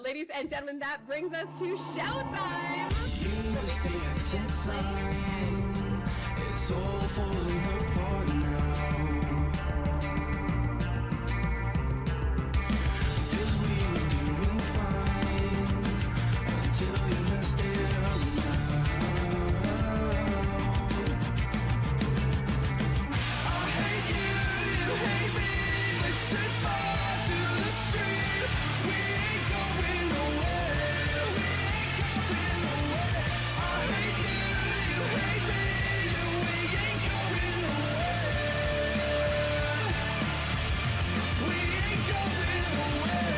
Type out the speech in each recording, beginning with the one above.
Ladies and gentlemen, that brings us to showtime. Use the exit sign. It's all falling apart now. 'Cause we were doing fine until you messed it up now. I hate you, you hate me. Let's set fire to the street. We ain't going nowhere. We ain't going nowhere. I hate you, you hate me. We ain't going nowhere. We ain't going nowhere.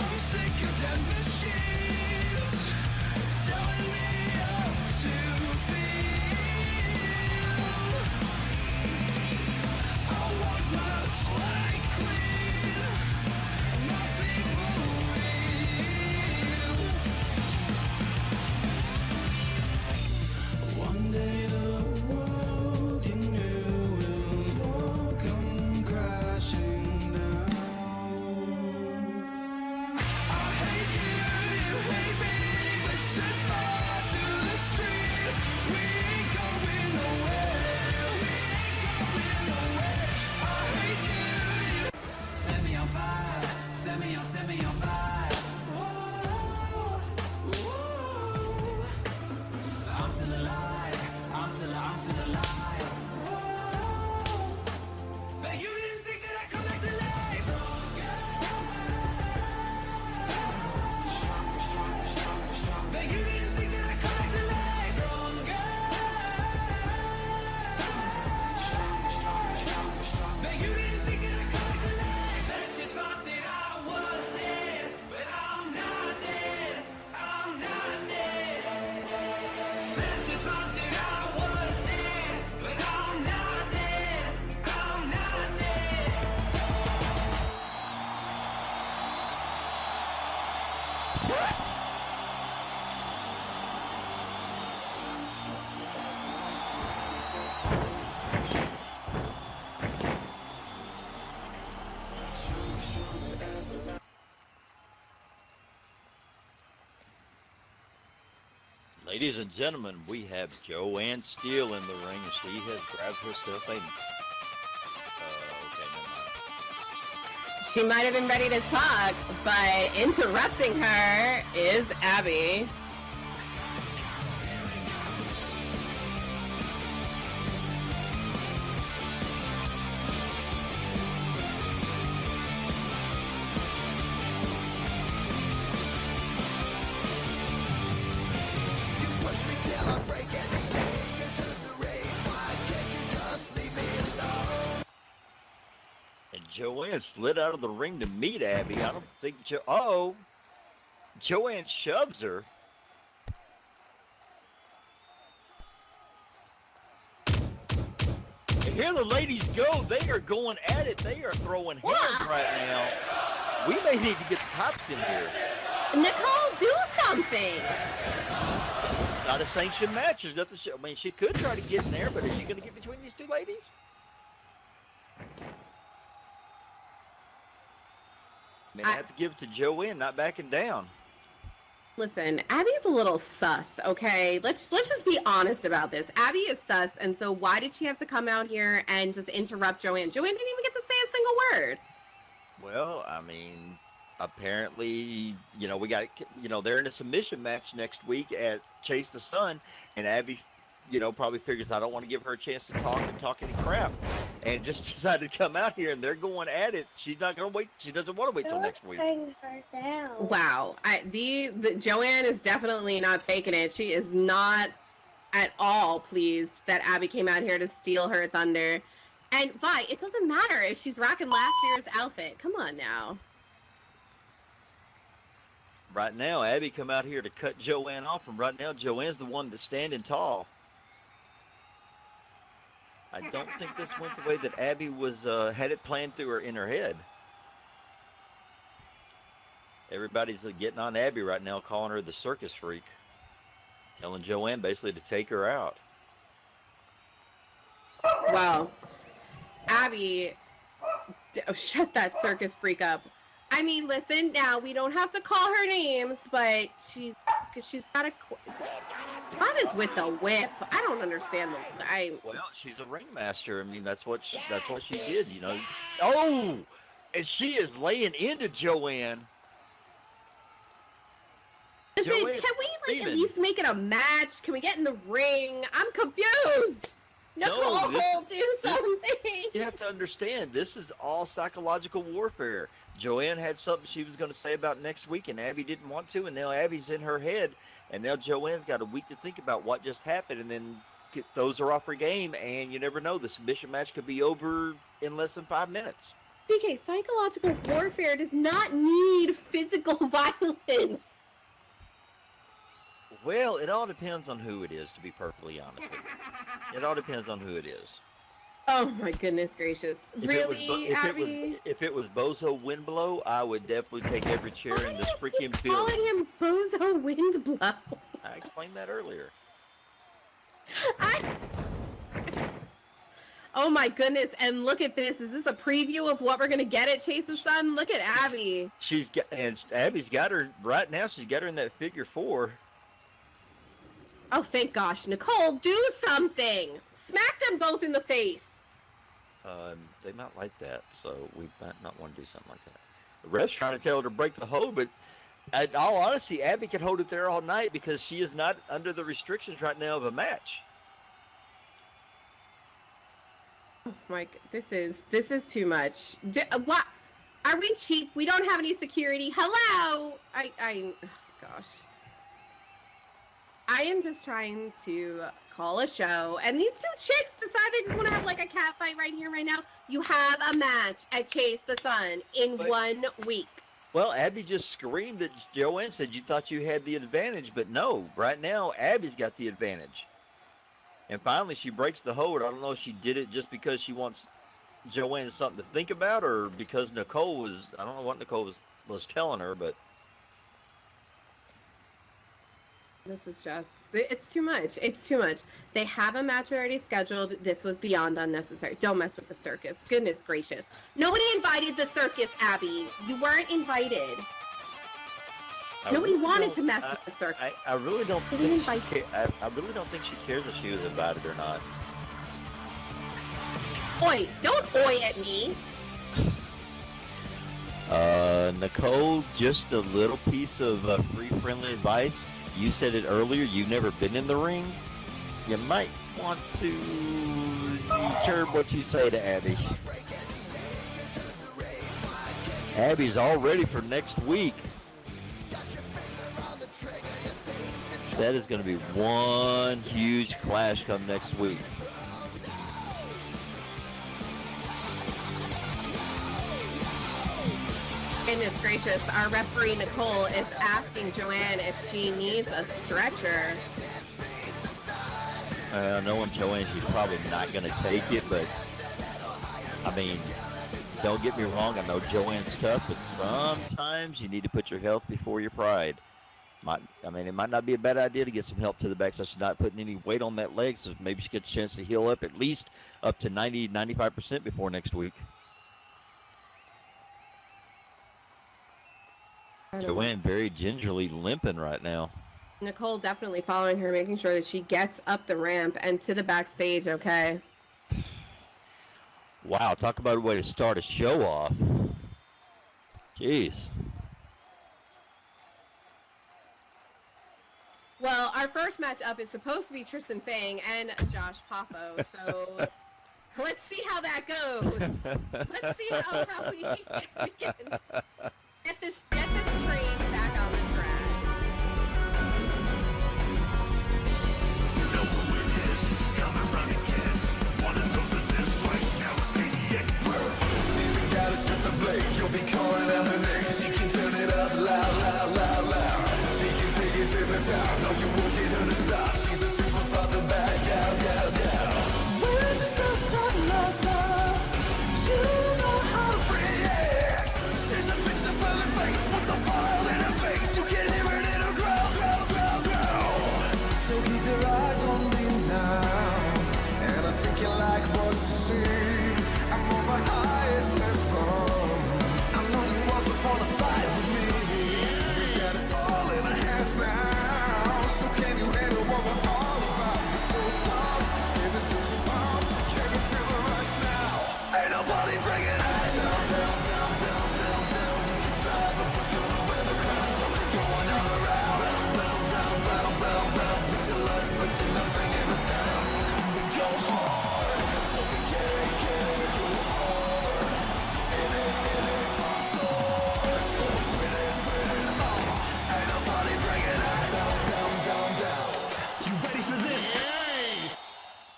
I'm sick of dead machines telling me how to feel. I want my slate clean, my people real. One day the world you knew will all come crashing down. I hate you, you hate me. Let's set fire to the street. We ain't going nowhere. We ain't going nowhere. I hate you, you. Set me on fire. Set me on fire. Whoa, whoa. I'm still alive. I'm still alive. Whoa. But you didn't think that I'd come back to life. But you didn't think that I'd come back to life. But you didn't think that I'd come back to life. Bet you thought that I was dead, but I'm not dead. I'm not dead. Bet you thought that I was dead, but I'm not dead. I'm not dead. Ladies and gentlemen, we have Joanne Steele in the ring. She has grabbed herself a. Okay, never mind. She might have been ready to talk, but interrupting her is Abby. Push me till I break and the anger turns to rage. Why can't you just leave me alone? And Joanne slid out of the ring to meet Abby. I don't think. Oh, Joanne shoves her. And here the ladies go. They are going at it. They are throwing hands right now. We may need to get the cops in here. Nicole, do something. Not a sanctioned match. There's nothing. I mean, she could try to get in there, but is she going to get between these two ladies? I mean, I have to give it to Joanne, not backing down. Listen, Abby's a little sus, okay? Let's just be honest about this. Abby is sus, and so why did she have to come out here and just interrupt Joanne? Joanne didn't even get to say a single word. Well, I mean, apparently, we got, they're in a submission match next week at Chase the Sun, and Abby, probably figures I don't want to give her a chance to talk any crap, and just decided to come out here, and they're going at it. She's not going to wait. She doesn't want to wait till next week. Wow, the Joanne is definitely not taking it. She is not at all pleased that Abby came out here to steal her thunder. And Vi, it doesn't matter if she's rocking last year's outfit. Come on now. Right now, Abby come out here to cut Joanne off, and right now, Joanne's the one that's standing tall. I don't think this went the way that Abby had it planned in her head. Everybody's getting on Abby right now, calling her the circus freak, telling Joanne basically to take her out. Well, Abby, shut that circus freak up. I mean, listen, now we don't have to call her names, but she's got a. What is with the whip? I don't understand Well, she's a ringmaster. I mean, that's what she did. You know. Oh, and she is laying into Joanne. Listen, can we at least make it a match? Can we get in the ring? I'm confused. Nicole, do something. You have to understand, this is all psychological warfare. Joanne had something she was going to say about next week, and Abby didn't want to, and now Abby's in her head, and now Joanne's got a week to think about what just happened, and then throws her off her game, and you never know. The submission match could be over in less than 5 minutes. Okay, psychological warfare does not need physical violence. Well, it all depends on who it is, to be perfectly honest with you. It all depends on who it is. Oh my goodness gracious. Really, Abby? If it was Bozo Windlow, I would definitely take every chair in this freaking building. Calling him Bozo Windblow. I explained that earlier. Oh my goodness, and look at this. Is this a preview of what we're going to get at Chase's Son? Look at Abby. Abby's got her, right now, she's got her in that figure 4. Oh, thank gosh. Nicole, do something. Smack them both in the face. They might like that, so we might not want to do something like that. The ref's trying to tell her to break the hold, but in all honesty, Abby can hold it there all night because she is not under the restrictions right now of a match. Oh my, this is too much. What? Are we cheap? We don't have any security. Hello? Oh gosh. I am just trying to call a show, and these two chicks decide they just want to have like a cat fight right here, right now. You have a match at Chase the Sun in 1 week. Well, Abby just screamed that Joanne said you thought you had the advantage, but no, right now, Abby's got the advantage. And finally, she breaks the hold. I don't know if she did it just because she wants Joanne something to think about, or because Nicole was, I don't know what Nicole was telling her, but this is just, it's too much. It's too much. They have a match already scheduled. This was beyond unnecessary. Don't mess with the circus. Goodness gracious. Nobody invited the circus, Abby. You weren't invited. Nobody wanted to mess with the circus. I really don't think I really don't think she cares if she was invited or not. Oi, don't oi at me. Nicole, just a little piece of free friendly advice. You said it earlier, you've never been in the ring. You might want to curb what you say to Abby. Abby's all ready for next week. That is going to be one huge clash come next week. Goodness gracious, our referee Nicole is asking Joanne if she needs a stretcher. Knowing Joanne, she's probably not going to take it, but I mean, don't get me wrong, I know Joanne's tough, but sometimes you need to put your health before your pride. It might not be a bad idea to get some help to the back so she's not putting any weight on that leg, so maybe she gets a chance to heal up at least up to 90-95% before next week. Joanne very gingerly limping right now. Nicole definitely following her, making sure that she gets up the ramp and to the backstage, okay? Wow, talk about a way to start a show off. Jeez. Well, our first match up is supposed to be Tristan Fang and Josh Poffo, so let's see how that goes. Let's see how we can get this train back on the tracks. You know who it is, coming round again. Wanna toast it this way, now it's 88. She's a goddess with the blade, you'll be calling out her name. She can turn it up loud, loud, loud, loud. She can take it to the top, no you won't get her to stop. She's a super father back, down, down, down. When she starts talking like that, you know how to react. She's a picture full of face with the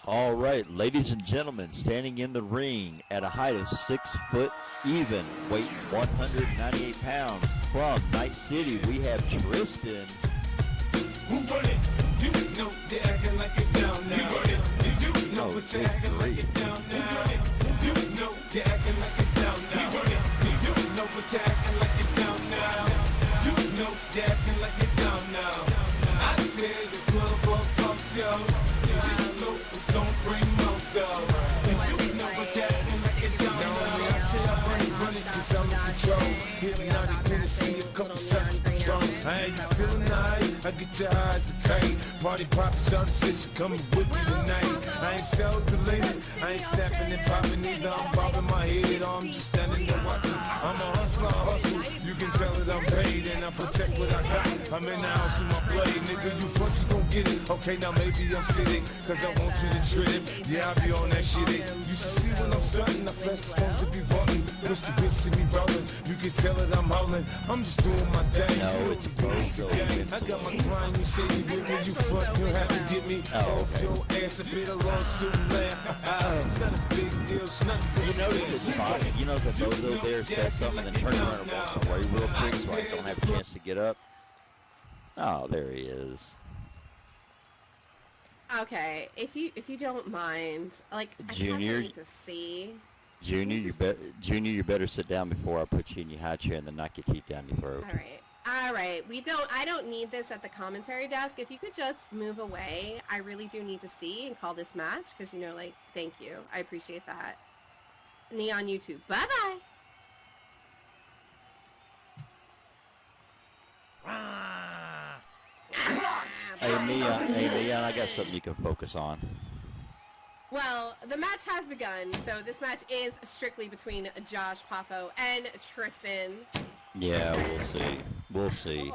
All right, ladies and gentlemen, standing in the ring at a height of 6 foot even, weight 198 pounds, from Night City, we have Tristan. Who run it? You know they acting like it down now. You run it. You know what they acting like it down now. You know they acting like it down now. We run it. You know what they acting like it down now. You know they acting like it down now. I tell the club up from show. This flow is gon' bring more dough. You know what they acting like it down now. I say I run it 'cause I'm in control. Hypnotic Tennessee, a couple shots of Patron. Hey, you feeling nice? I get your eyes a Kayne. Party poppin', some shit coming with me tonight. I ain't so deleted, I ain't snapping and popping either. I'm bobbing my head, I'm just standing there watching. I'm a hustler, I hustle. You can tell that I'm paid and I protect what I got. I'm in the house with my blade, nigga. You front, you gon' get it. Okay, now maybe I'm sitting, 'cause I want you to trip. Yeah, I be on that shit. You should see when I'm stunting. I flesh is supposed to be bumping. Push the whip, see me rolling. You can tell that I'm howling. I'm just doing my thing. No, it's Bozo. I got my grind, you say you with me, you front, you have to get me off your ass a bit of lawsuit and laugh. It's not a big deal, it's nothing. You notice it's funny. You know that Bozo there says something and then turns around and walks away real quick so I don't have a chance to get up. Oh, there he is. Okay, if you don't mind, like Junior, I need to see. Junior, you better sit down before I put you in your high chair and then knock your teeth down your throat. All right. I don't need this at the commentary desk. If you could just move away, I really do need to see and call this match because thank you. I appreciate that. Neon YouTube. Bye bye. Hey Neon, I got something you can focus on. Well, the match has begun, so this match is strictly between Josh Poffo and Tristan. Yeah, we'll see.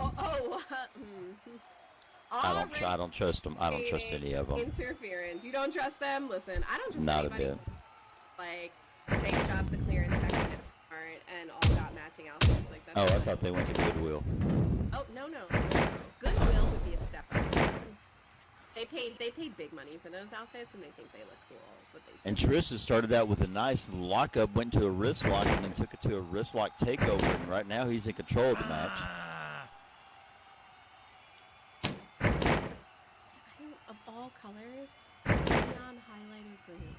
I don't trust them. I don't trust any of them. Interference. You don't trust them? Listen, I don't trust Not anybody. a bit. Like, they shoved the clearance section apart and all got matching outfits like that. Oh, I thought they went to Goodwill. Oh, no. Goodwill would be a step up for them. They paid big money for those outfits, and they think they look cool. But they And Tristan started out with a nice lockup, went to a wrist lock, and then took it to a wrist lock takeover. And right now, he's in control of the match. Of all colors, neon highlighted green.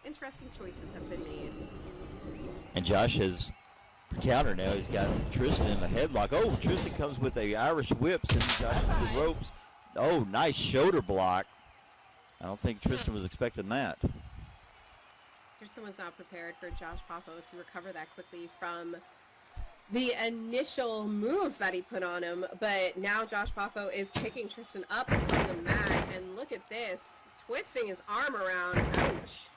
Interesting choices have been made. And Josh has counter now. He's got Tristan in the headlock. Oh, Tristan comes with a Irish whip, sending Josh to the ropes. Oh, nice shoulder block. I don't think Tristan was expecting that. Tristan was not prepared for Josh Poffo to recover that quickly from the initial moves that he put on him. But now Josh Poffo is picking Tristan up from the mat. And look at this. Twisting his arm around. Ouch.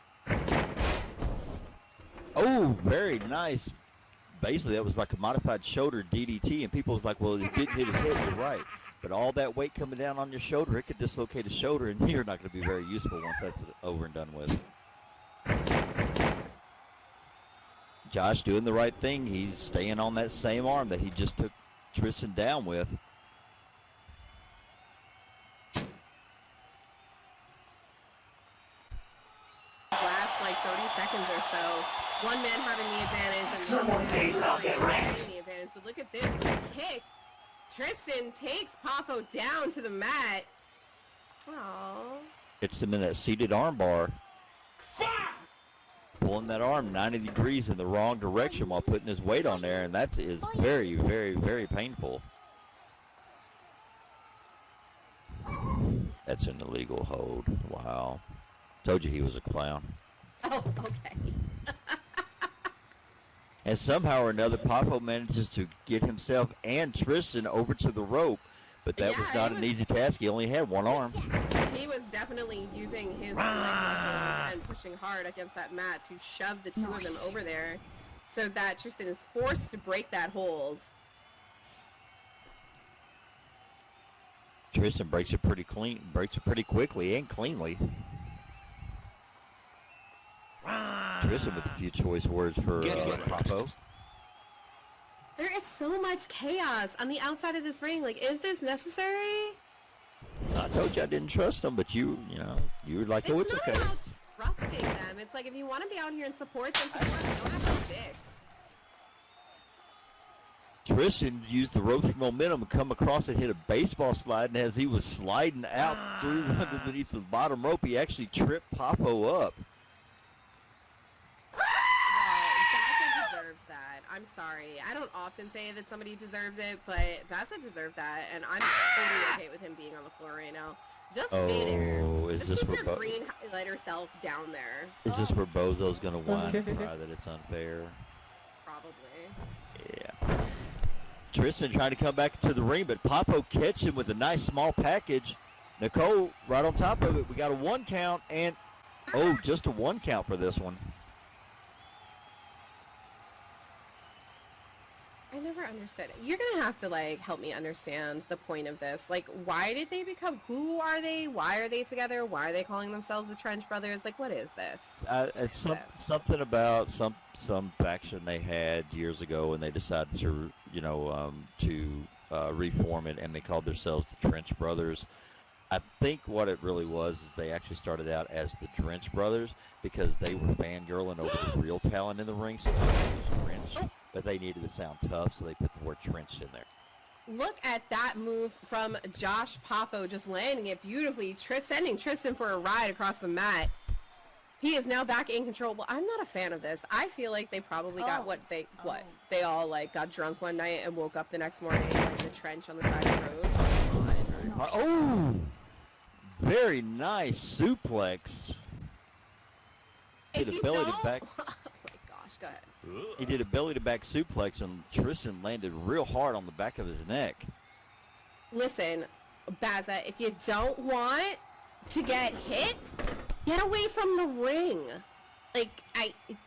Oh, very nice. Basically, that was like a modified shoulder DDT, and people was like, well, it didn't hit his head. You're right. But all that weight coming down on your shoulder, it could dislocate a shoulder, and you're not going to be very useful once that's over and done with. Josh doing the right thing. He's staying on that same arm that he just took Tristan down with. Last 30 seconds or so. One man having the advantage. And Someone pays and I'll get wrecked. the advantage. But look at this. With a kick. Tristan takes Poffo down to the mat. Aww. Gets him in that seated arm bar. Pulling that arm 90 degrees in the wrong direction while putting his weight on there, and that is very, very, very painful. That's an illegal hold. Wow. Told you he was a clown. Oh, okay. And somehow or another, Poffo manages to get himself and Tristan over to the rope, but that was not an easy task. He only had one arm. He was definitely using his leg muscles and pushing hard against that mat to shove the two of them over there so that Tristan is forced to break that hold. Tristan breaks it pretty quickly and cleanly. Tristan with a few choice words for Poffo. There is so much chaos on the outside of this ring. Is this necessary? I told you I didn't trust them, but you were like, oh, It's it's not okay. about trusting them. It's like if you want to be out here and support them, support them. Don't have no dicks. Tristan used the ropes for momentum and come across and hit a baseball slide, and as he was sliding out through underneath the bottom rope, he actually tripped Papo up. Well, Bazza deserved that. I'm sorry. I don't often say that somebody deserves it, but Bazza deserved that, and I'm totally okay with him being on the floor right now. Just stay there. Oh, is Just this keep where your green highlighter self down there. Is this where Bozo's gonna whine and cry that it's unfair? Probably. Yeah. Tristan trying to come back to the ring, but Papo catches him with a nice small package. Nicole right on top of it. We got a 1 count, and just a 1 count for this one. I never understood it. You're gonna have to like help me understand the point of this. Like, why did they become? Who are they? Why are they together? Why are they calling themselves the Trench Brothers? Like, what is this? It's something about some faction they had years ago, and they decided to reform it, and they called themselves the Trench Brothers. I think what it really was is they actually started out as the Trench Brothers because they were fangirling over the real talent in the ring, so they used Trench, but they needed to sound tough, so they put the word Trench in there. Look at that move from Josh Papo, just landing it beautifully, sending Tristan for a ride across the mat. He is now back in control. Well, I'm not a fan of this. I feel like they probably got they all like got drunk one night and woke up the next morning in the trench on the side of the road. Oh, very nice suplex. If Did a you belly don't, to back. oh my gosh, go ahead. He did a belly to back suplex, and Tristan landed real hard on the back of his neck. Listen, Bazza, if you don't want to get hit, get away from the ring. Like,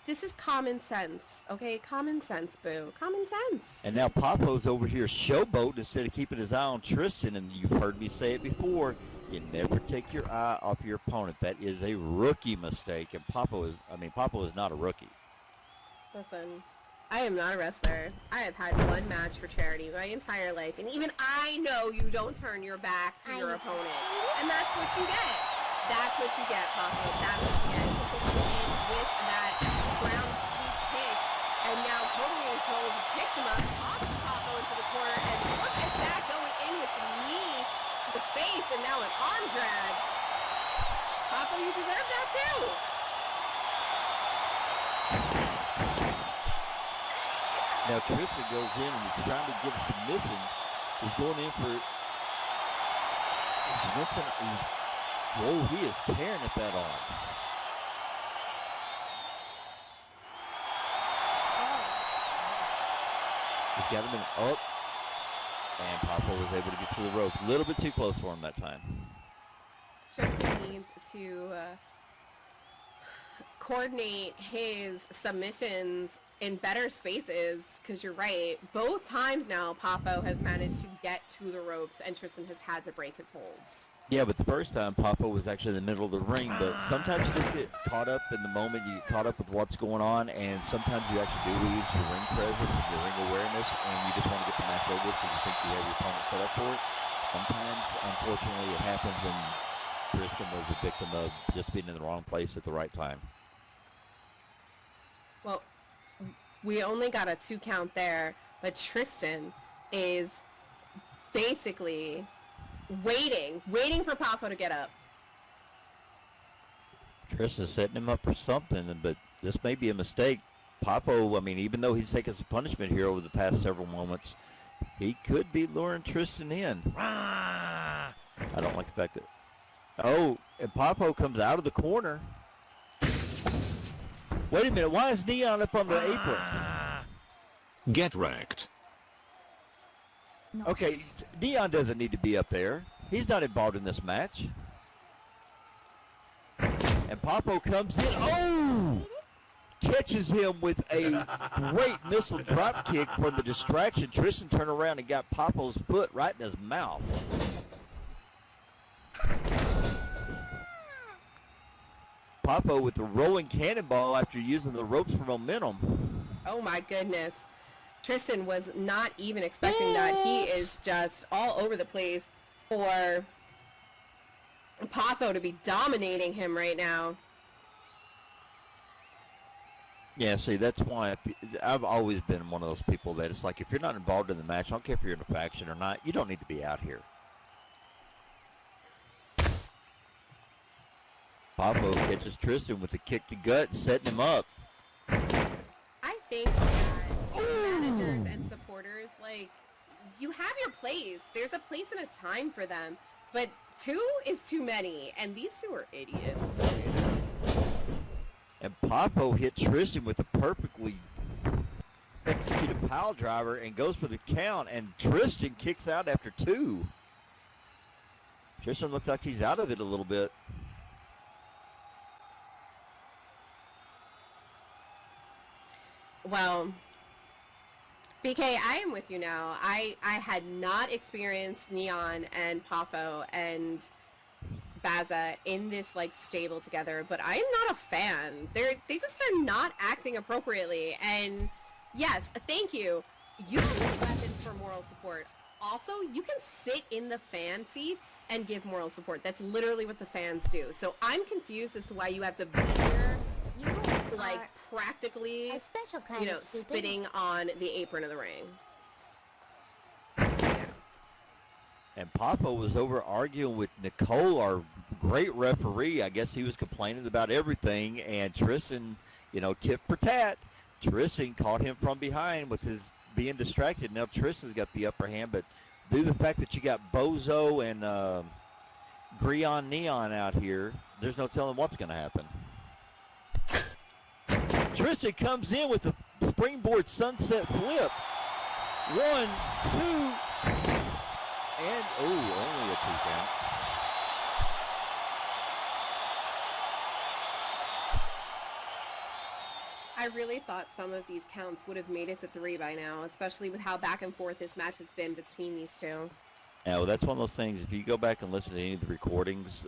this is common sense, okay? Common sense, boo. Common sense. And now Papo's over here showboating instead of keeping his eye on Tristan, and you've heard me say it before, you never take your eye off your opponent. That is a rookie mistake, and Papo is not a rookie. Listen, I am not a wrestler. I have had one match for charity my entire life, and even I know you don't turn your back to your opponent. And that's what you get. That's what you get, Papo. That's what you get. Just in with that ground sweep kick, and now totally controls, picks him up, tosses Papo into the corner, and look at that going in with the knee to the face, and now an arm drag. Papo, you deserve that too. Now Tristan goes in and he's trying to get a submission. He's going in for he is tearing at that arm. He's got him up, and Papo was able to get to the ropes. A little bit too close for him that time. Tristan needs to coordinate his submissions in better spaces, because you're right. Both times now, Papo has managed to get to the ropes, and Tristan has had to break his holds. Yeah, but the first time Papo was actually in the middle of the ring, but sometimes you just get caught up in the moment, you get caught up with what's going on, and sometimes you actually do lose your ring presence and your ring awareness, and you just want to get the match over because you think you have your opponent set up for it. Sometimes, unfortunately, it happens, and Tristan was a victim of just being in the wrong place at the right time. Well, we only got a 2 count there, but Tristan is basically waiting for Papo to get up. Tristan's setting him up for something, but this may be a mistake. Papo, even though he's taken some punishment here over the past several moments, he could be luring Tristan in. I don't like the fact that... Oh, and Papo comes out of the corner. Wait a minute, why is Neon up on the apron? Get wrecked. Okay, Neon doesn't need to be up there. He's not involved in this match. And Papo comes in. Oh! Catches him with a great missile drop kick from the distraction. Tristan turned around and got Papo's foot right in his mouth. Papo with the rolling cannonball after using the ropes for momentum. Oh my goodness. Tristan was not even expecting that. He is just all over the place for Potho to be dominating him right now. Yeah, see, that's why I've always been one of those people that it's like if you're not involved in the match, I don't care if you're in a faction or not, you don't need to be out here. Pablo catches Tristan with a kick to gut, setting him up. I think that managers and supporters, like, you have your place. There's a place and a time for them, but 2 is too many, and these 2 are idiots. And Papo hit Tristan with a perfectly executed pile driver and goes for the count, and Tristan kicks out after 2. Tristan looks like he's out of it a little bit. Well, BK, I am with you now. I had not experienced Neon and Pafo and Bazza in this like stable together, but I am not a fan. They just are not acting appropriately. And yes, thank you. You don't need weapons for moral support. Also, you can sit in the fan seats and give moral support. That's literally what the fans do. So I'm confused as to why you have to be here, like practically, a special kind you know, of stupid. spitting on the apron of the ring. And Papa was over arguing with Nicole, our great referee. I guess he was complaining about everything, and Tristan, you know, tit for tat. Tristan caught him from behind with his being distracted. Now Tristan's got the upper hand, but due to the fact that you got Bozo and Grion Neon out here, there's no telling what's going to happen. Tristan comes in with the springboard sunset flip. 1, 2, and only a 2 count. I really thought some of these counts would have made it to 3 by now, especially with how back and forth this match has been between these 2. Yeah, well, that's one of those things. If you go back and listen to any of the recordings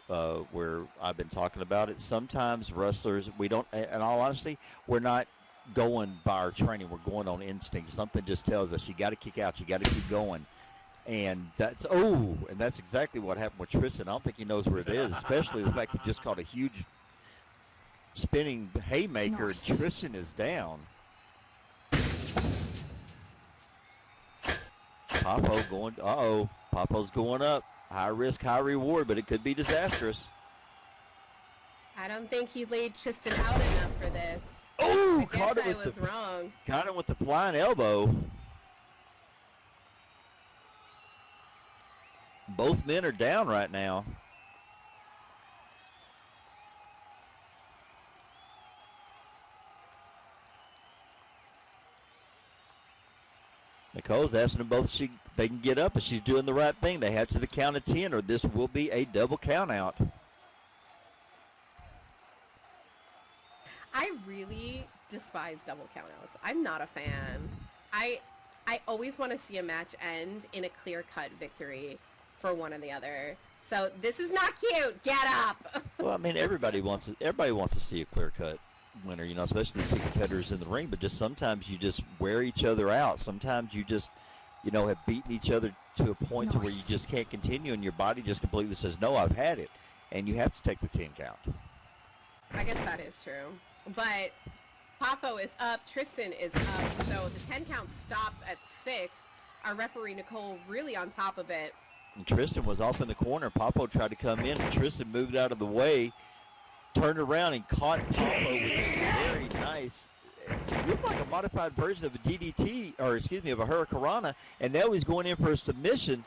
where I've been talking about it, sometimes wrestlers, we don't, in all honesty, we're not going by our training. We're going on instinct. Something just tells us you got to kick out. You got to keep going. And that's, and that's exactly what happened with Tristan. I don't think he knows where it is, especially the fact he just caught a huge spinning haymaker, Nice. and Tristan is down. Papo going, Papo's going up. High risk, high reward, but it could be disastrous. I don't think he laid Tristan out enough for this. Oh, I caught guess him I with was the wrong. got him with the flying elbow. Both men are down right now. Nicole's asking them both if they can get up, and she's doing the right thing. They have to the count of 10, or this will be a double count out. I really despise double countouts. I'm not a fan. I always want to see a match end in a clear-cut victory for one or the other. So this is not cute. Get up. Well, I mean, everybody wants to see a clear-cut winner, you know, especially the two competitors in the ring. But just sometimes you just wear each other out. Sometimes you just, you know, have beaten each other to a point to where you just can't continue, and your body just completely says, no, I've had it. And you have to take the 10 count. I guess that is true. But Pafo is up, Tristan is up, so the 10 count stops at 6. Our referee, Nicole, really on top of it. And Tristan was off in the corner. Papo tried to come in, and Tristan moved out of the way, turned around, and caught Papo with a very nice, it looked like a modified version of a DDT, or excuse me, of a Hurricanrana, and now he's going in for a submission.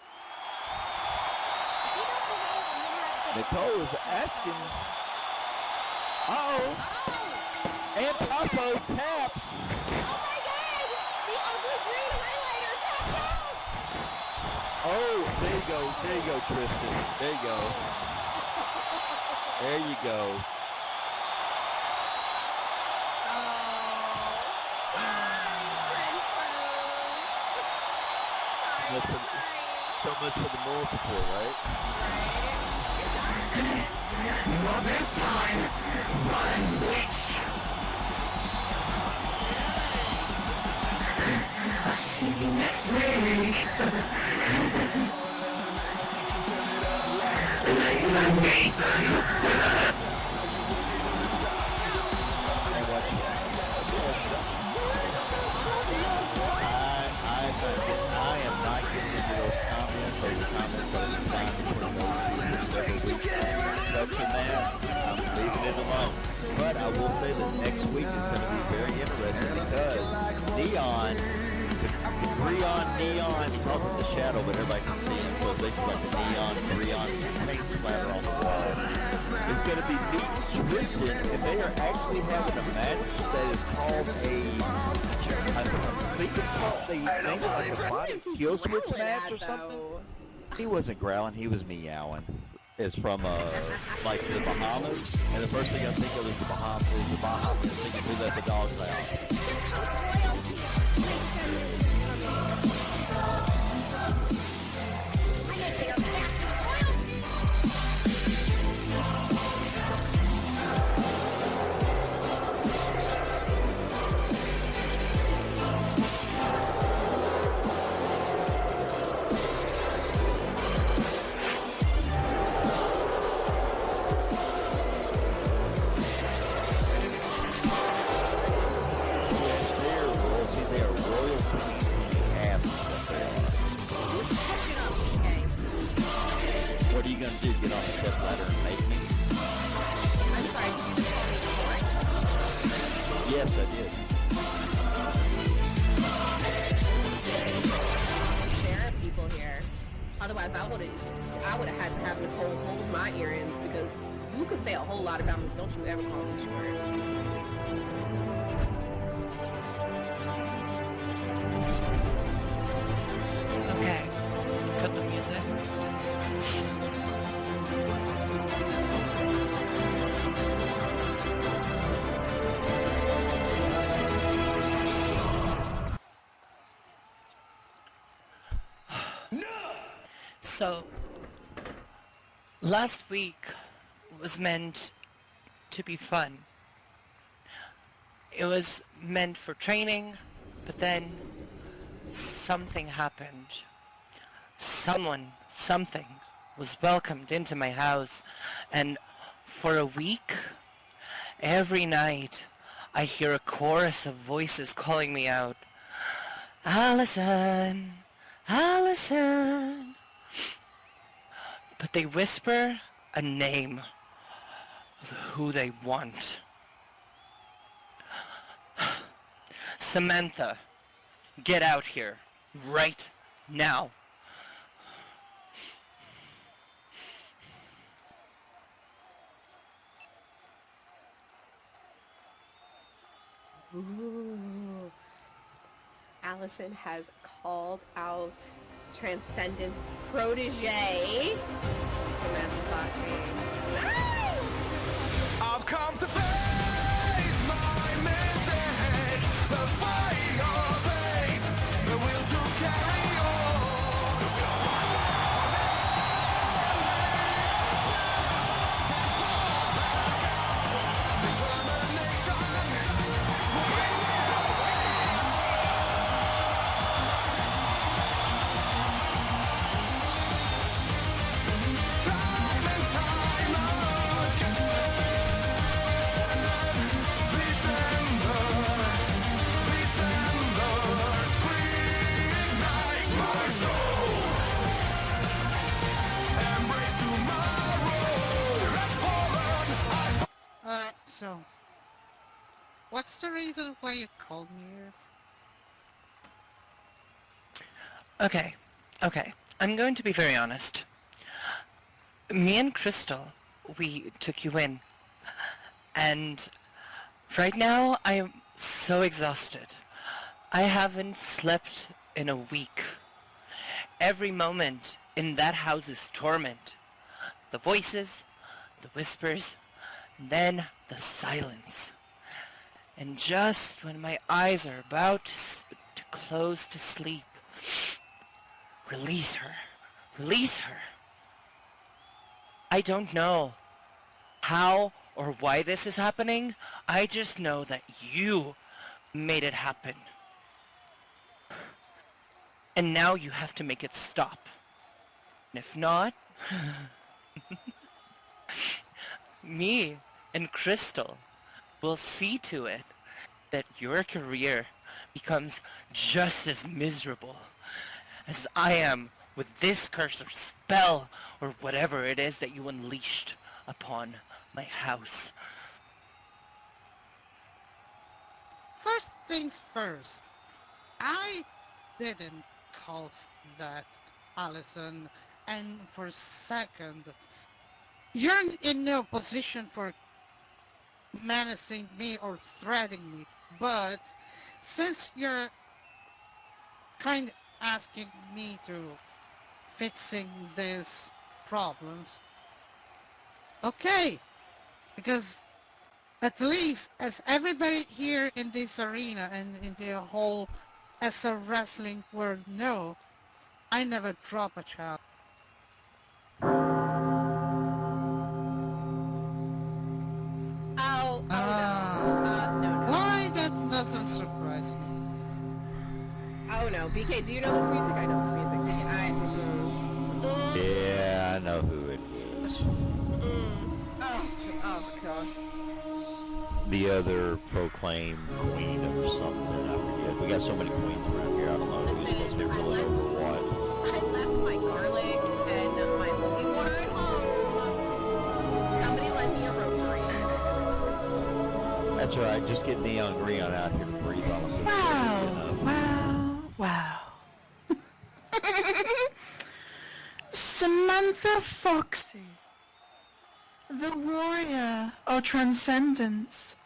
Nicole is asking, and Papo taps. Oh my god! The ugly green highlighter tapped out! Oh, there you go, Tristan. There you go. There you go. So much for the moral support, right? Not this time, run, bitch! I'll see you next week! I am not getting into those comments or the comments that are designed to put those every week. Touching that, I'm leaving it alone. But I will say that next week is going to be very interesting because Neon, Neon, he calls it the shadow, but everybody can see him, so it's basically like a neon paint splatter on the wall. It's going to be beat Tristan, and they are actually having a match that is called I think it's called like a body kill switch match or something. He wasn't growling, he was meowing. It's from like the Bahamas, and the first thing I think of is the Bahamas thinking who let the dogs out. What are you going to do, get on the step ladder and make me? I'm sorry, did you just call me before? Yes, I did. There are people here. Otherwise, I would have had to have Nicole hold my earrings because you could say a whole lot about me. Don't you ever call me short. Okay, cut the music. So, last week was meant to be fun. It was meant for training, but then something happened. Something was welcomed into my house, and for a week, every night, I hear a chorus of voices calling me out. Allison, Allison. But they whisper a name of who they want. Samantha, get out here, right now. Ooh. Allison has called out Transcendence protege, Samantha Foxy. I've come to face my mistake, the fight of faith, the will to carry on. Time and time again, these embers reignite my soul. Embrace tomorrow, has fallen. So, what's the reason why you called me here? Okay. I'm going to be very honest. Me and Crystal, we took you in. And right now, I am so exhausted. I haven't slept in a week. Every moment in that house is torment. The voices, the whispers, and then the silence. And just when my eyes are about to close to sleep, release her. Release her. I don't know how or why this is happening. I just know that you made it happen. And now you have to make it stop. And if not, Me and Crystal will see to it that your career becomes just as miserable as I am with this curse or spell or whatever it is that you unleashed upon my house. First things first, I didn't cause that, Allison. And for second, you're in no position for menacing me or threatening me. But since you're kind of asking me to fixing these problems, okay, because at least as everybody here in this arena and in the whole SR wrestling world know, I never drop a child. Oh, no. Why that doesn't surprise me? Oh no, BK, do you know this music? I know this music. Yeah, I know who it is. Oh god. The other proclaimed queen or something. I forget. We got so many queens around here. I don't know who's supposed to be ruling over what. I left my garlic and my holy water at home. Somebody lend me a rosary. That's right. Just get neon green out here to breathe on them. Wow. Samantha Foxy, the warrior of transcendence,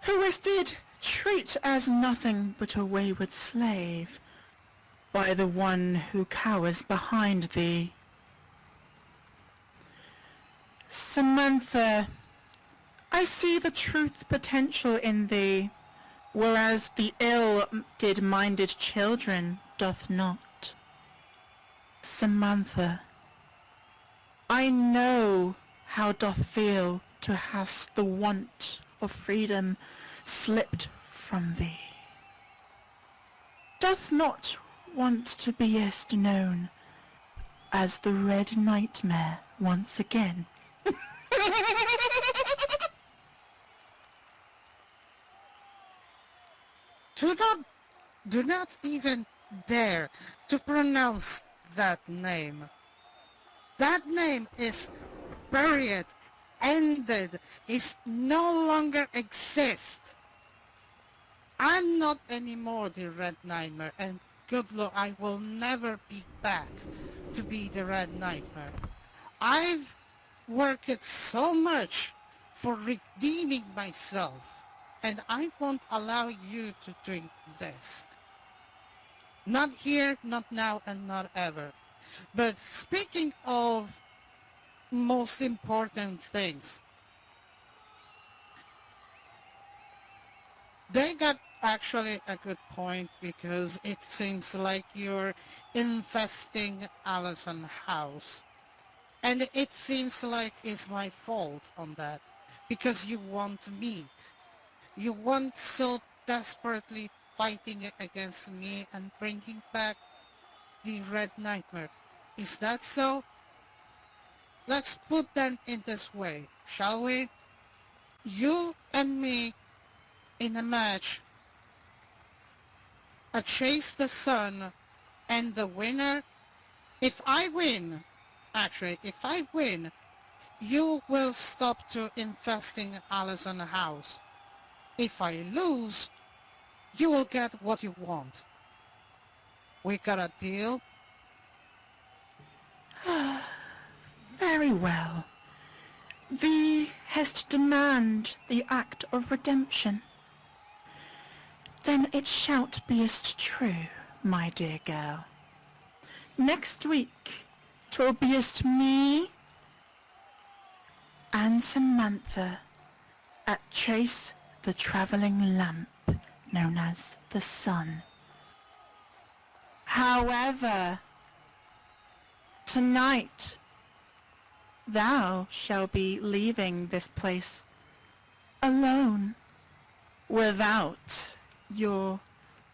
who was did treat as nothing but a wayward slave by the one who cowers behind thee. Samantha, I see the truth potential in thee, whereas the ill-minded children doth not. Samantha, I know how doth feel to hast the want of freedom slipped from thee. Doth not want to beest known as the Red Nightmare once again. Do not even dare to pronounce that name. That name is buried, ended, is no longer exist. I'm not anymore the Red Nightmare, and good luck, I will never be back to be the Red Nightmare. I've worked so much for redeeming myself, and I won't allow you to drink this. Not here, not now, and not ever. But speaking of most important things, they got actually a good point, because it seems like you're infesting Allison's house. And it seems like it's my fault on that, because you want me. You want so desperately fighting against me and bringing back the Red Nightmare. Is that so? Let's put them in this way, shall we? You and me in a match, a Chase the Sun, and the winner, if I win, you will stop to infesting Allison's house. If I lose, you will get what you want. We got a deal? Very well. Thee hast demand the act of redemption. Then it shalt beest true, my dear girl. Next week 'twill beest me and Samantha at Chase the Travelling Lamp, known as the Sun. However, tonight thou shalt be leaving this place alone, without your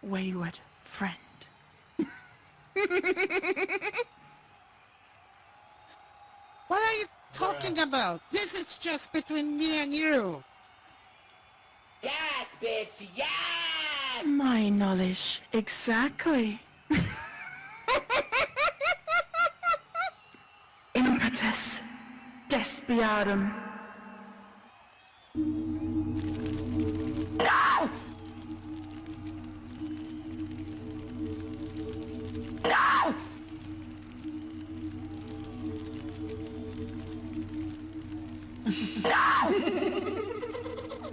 wayward friend. What are you talking about? This is just between me and you. Yes, bitch, yes! My knowledge, exactly. Impetus despiatum. No! No!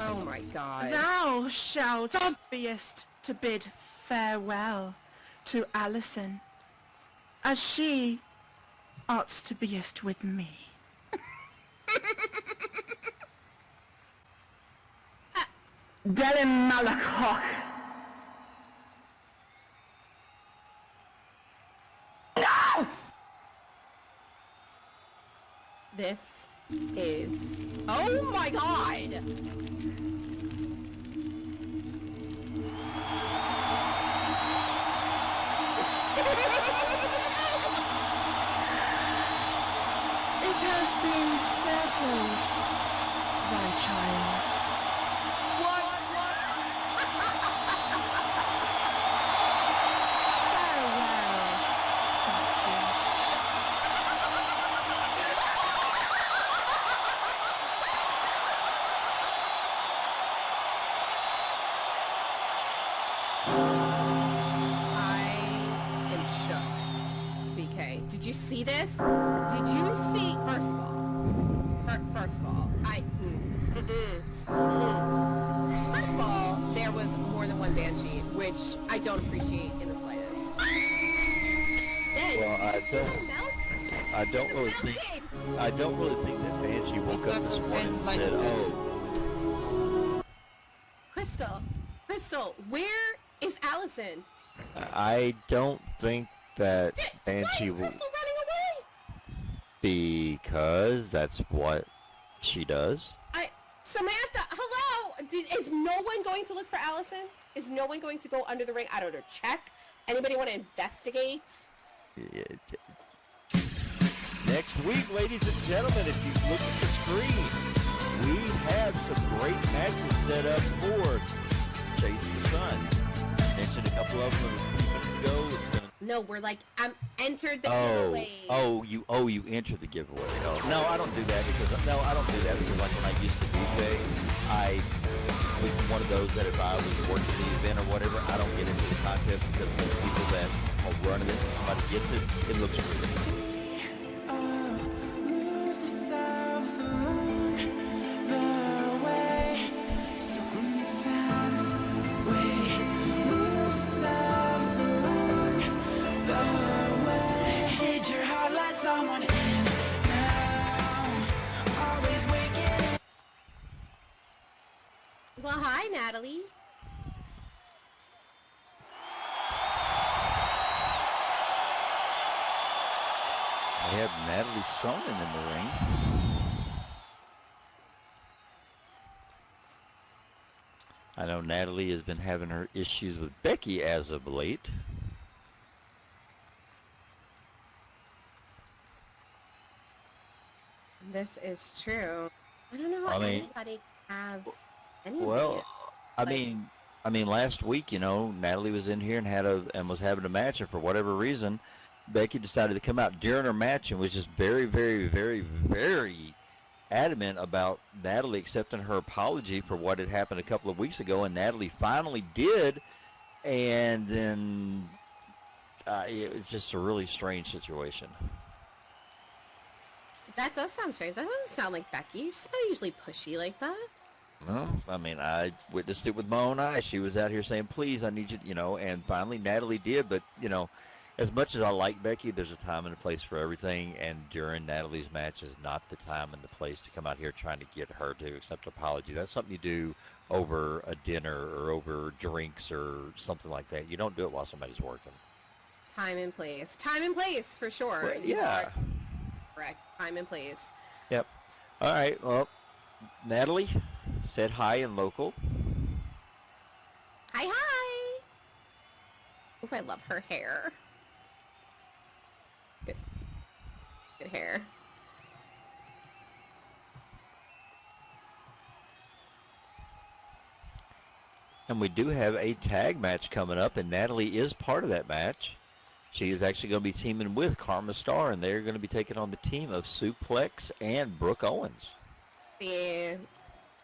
Oh my god. Thou shalt beest to bid farewell to Alison, as she oughts to beest with me. Delin Malachok. No! This is... Oh my god! It has been settled, thy child. Farewell, Foxy. I am shook. BK, did you see this? Did you see? First of all, first of all, first of all, there was more than one banshee, which I don't appreciate in the slightest. Then, Well, I you see don't- her melt? I don't really think. I don't really think that Banshee woke up this doesn't morning end and like said, this. "Oh, Crystal, where is Allison? I don't think that Why Banshee is will." Crystal running away? Because that's what she does. Samantha, hello! Is no one going to look for Allison? Is no one going to go under the ring? I don't know, check? Anybody want to investigate? Next week, ladies and gentlemen, if you look at the screen, we have some great matches set up for Chase the Sun. Mentioned a couple of them a few minutes ago. It's gonna... No, we're like, I'm entered the Oh, giveaways. you enter the giveaway. Oh, no, I don't do that because like when I used to DJ, I was one of those that if I was working the event or whatever, I don't get into the contest because the people that are running it, somebody gets it, it looks great. Lose ourselves along the way. Sometimes we lose ourselves along the way. Did your heart let someone in now? Always waking. Well, hi, Natalie. They have Natalie Sonnen in the ring. I know Natalie has been having her issues with Becky as of late. This is true. I don't know I how mean- anybody have anything. Well, I Like- mean, last week, Natalie was in here and was having a match, and for whatever reason, Becky decided to come out during her match and was just very, very, very, very adamant about Natalie accepting her apology for what had happened a couple of weeks ago, and Natalie finally did, and then it was just a really strange situation. That does sound strange. That doesn't sound like Becky. She's not usually pushy like that. Well, I mean, I witnessed it with my own eyes. She was out here saying, please, I need you, and finally Natalie did. But, as much as I like Becky, there's a time and a place for everything. And during Natalie's match is not the time and the place to come out here trying to get her to accept an apology. That's something you do over a dinner or over drinks or something like that. You don't do it while somebody's working. Time and place. Time and place, for sure. Well, You yeah. are correct. Time and place. Yep. All right. Well, Natalie said hi in local. Hi, hi. Ooh, I love her hair. Good hair. And we do have a tag match coming up, and Natalie is part of that match. She is actually going to be teaming with Karma Star, and they're going to be taking on the team of Suplex and Brooke Owens. See,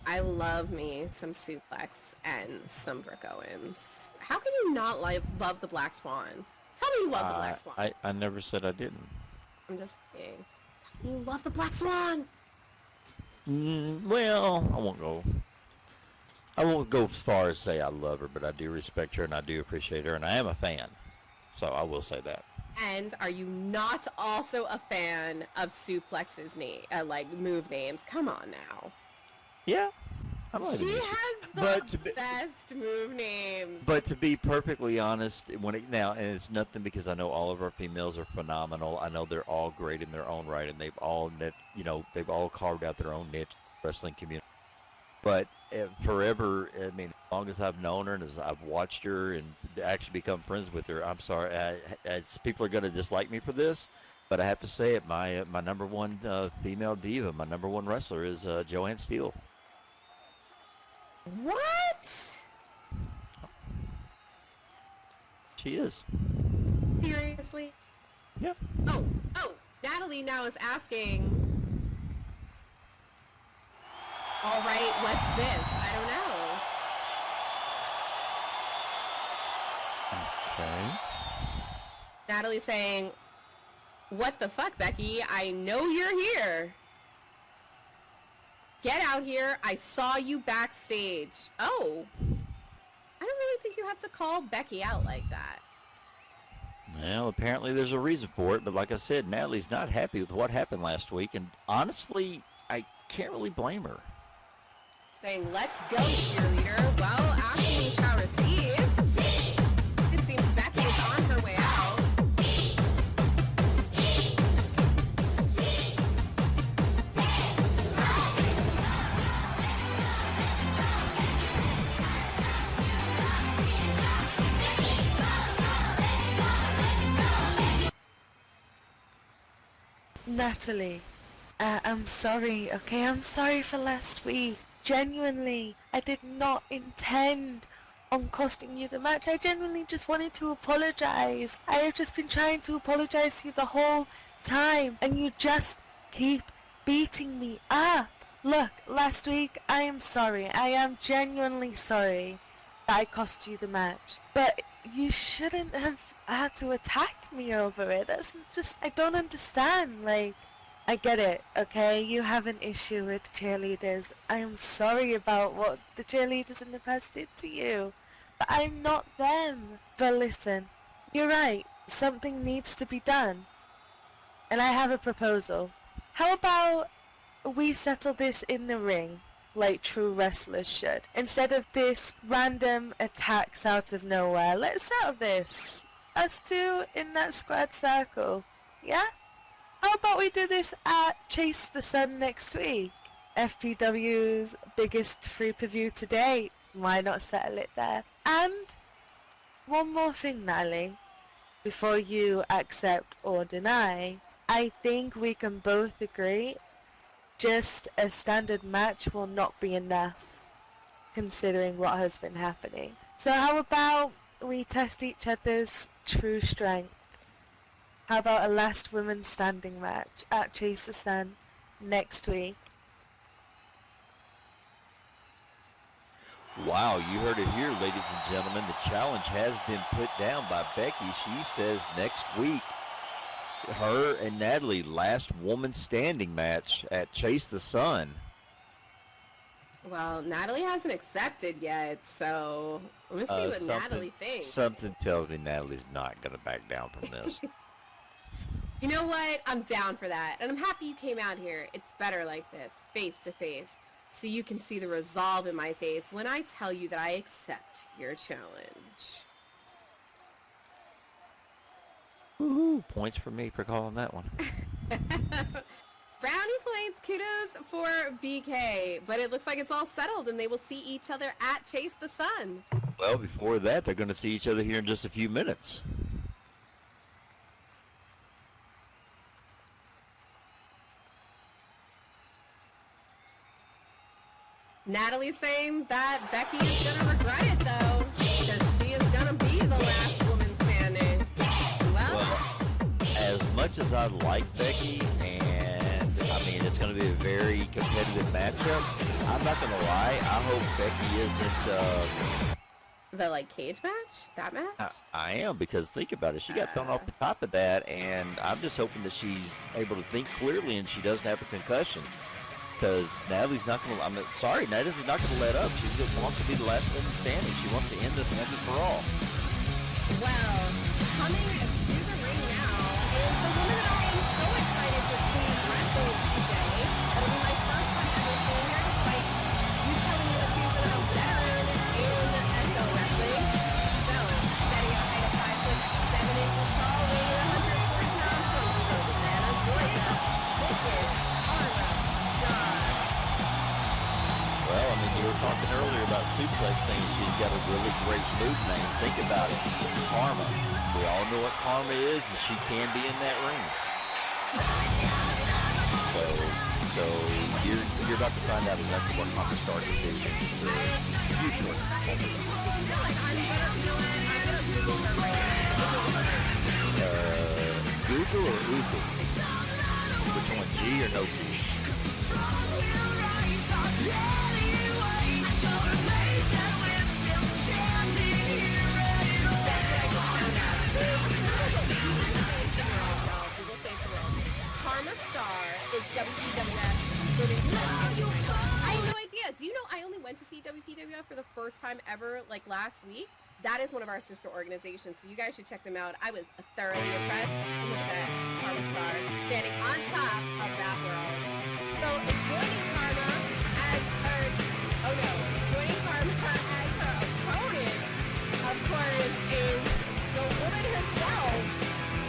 I love me some Suplex and some Brooke Owens. How can you not love the Black Swan? Tell me you love the Black Swan. I never said I didn't. I'm just kidding. Tell me you love the Black Swan. Well, I won't go as far as say I love her, but I do respect her and I do appreciate her, and I am a fan. So I will say that. And are you not also a fan of Suplex's move names? Come on now. Yeah. I like She it. has the best move names. But to be perfectly honest, and it's nothing because I know all of our females are phenomenal. I know they're all great in their own right, and they've all carved out their own niche wrestling community. But forever, I mean, as long as I've known her and as I've watched her and actually become friends with her, I'm sorry, people are going to dislike me for this, but I have to say it. My number one female diva, my number one wrestler is Joanne Steele. What? She is. Seriously? Yeah. Oh, Natalie now is asking, all right, what's this? I don't know. Okay. Natalie's saying, what the fuck, Becky? I know you're here. Get out here. I saw you backstage. Oh. I don't really think you have to call Becky out like that. Well, apparently there's a reason for it, but like I said, Natalie's not happy with what happened last week, and honestly, I can't really blame her. Saying, let's go, cheerleader. Well, action we shall receive. It seems Becky is on her way out. Natalie, I'm sorry, okay? I'm sorry for last week. Genuinely, I did not intend on costing you the match. I genuinely just wanted to apologize. I have just been trying to apologize to you the whole time, and you just keep beating me up. Look, last week, I am sorry. I am genuinely sorry that I cost you the match. But you shouldn't have had to attack me over it. That's just, I don't understand. Like, I get it, okay? You have an issue with cheerleaders. I am sorry about what the cheerleaders in the past did to you. But I'm not them. But listen, you're right. Something needs to be done. And I have a proposal. How about we settle this in the ring, like true wrestlers should? Instead of this random attacks out of nowhere, let's settle this. Us two in that squared circle. Yeah? How about we do this at Chase the Sun next week? FPW's biggest free per-view to date. Why not settle it there? And one more thing, Natalie. Before you accept or deny, I think we can both agree just a standard match will not be enough, considering what has been happening. So how about we test each other's true strength? How about a last women standing match at Chase the Sun next week? Wow, you heard it here, ladies and gentlemen. The challenge has been put down by Becky. She says next week, her and Natalie, last woman standing match at Chase the Sun. Well, Natalie hasn't accepted yet, so let's see what Natalie thinks. Something tells me Natalie's not going to back down from this. You know what? I'm down for that. And I'm happy you came out here. It's better like this, face to face, so you can see the resolve in my face when I tell you that I accept your challenge. Woohoo! Points for me for calling that one. Brownie points, kudos for BK, but it looks like it's all settled and they will see each other at Chase the Sun. Well, before that, they're going to see each other here in just a few minutes. Natalie's saying that Becky is gonna regret it though, because she is gonna be the last woman standing. Well, As much as I like Becky, and I mean it's going to be a very competitive matchup, I'm not going to lie. I hope Becky isn't. the like cage match, that match. I am, because think about it. She got thrown off the top of that, and I'm just hoping that she's able to think clearly and she doesn't have a concussion. Because Natalie's not going to. I'm sorry, Natalie's not going to let up. She wants to be the last woman standing. She wants to end this once and for all. Well, coming to the ring now is the woman that I am so excited to see wrestle today. It'll be my first time ever seeing her, despite you telling me that she's been a veteran in SO wrestling. So, setting a height of 5'7" tall, weighing 140 pounds from Savannah, Georgia. This is Karma Star. Well, I mean, you were talking earlier about Suplex saying she's got a really great move name. Think about it. Karma. We all know what Karma is, and she can be in that ring. So you're about to find out exactly what Karma Star is in the future. Google or Oogle? Which one, G or no G? Karma Star is WPWF moving to NXT. I have no idea. Do you know I only went to see WPWF for the first time ever, like last week? That is one of our sister organizations, so you guys should check them out. I was thoroughly impressed. And look at that, Karma Star standing on top of that world. So joining Karma as her, oh no, joining Karma as her opponent, of course, is the woman herself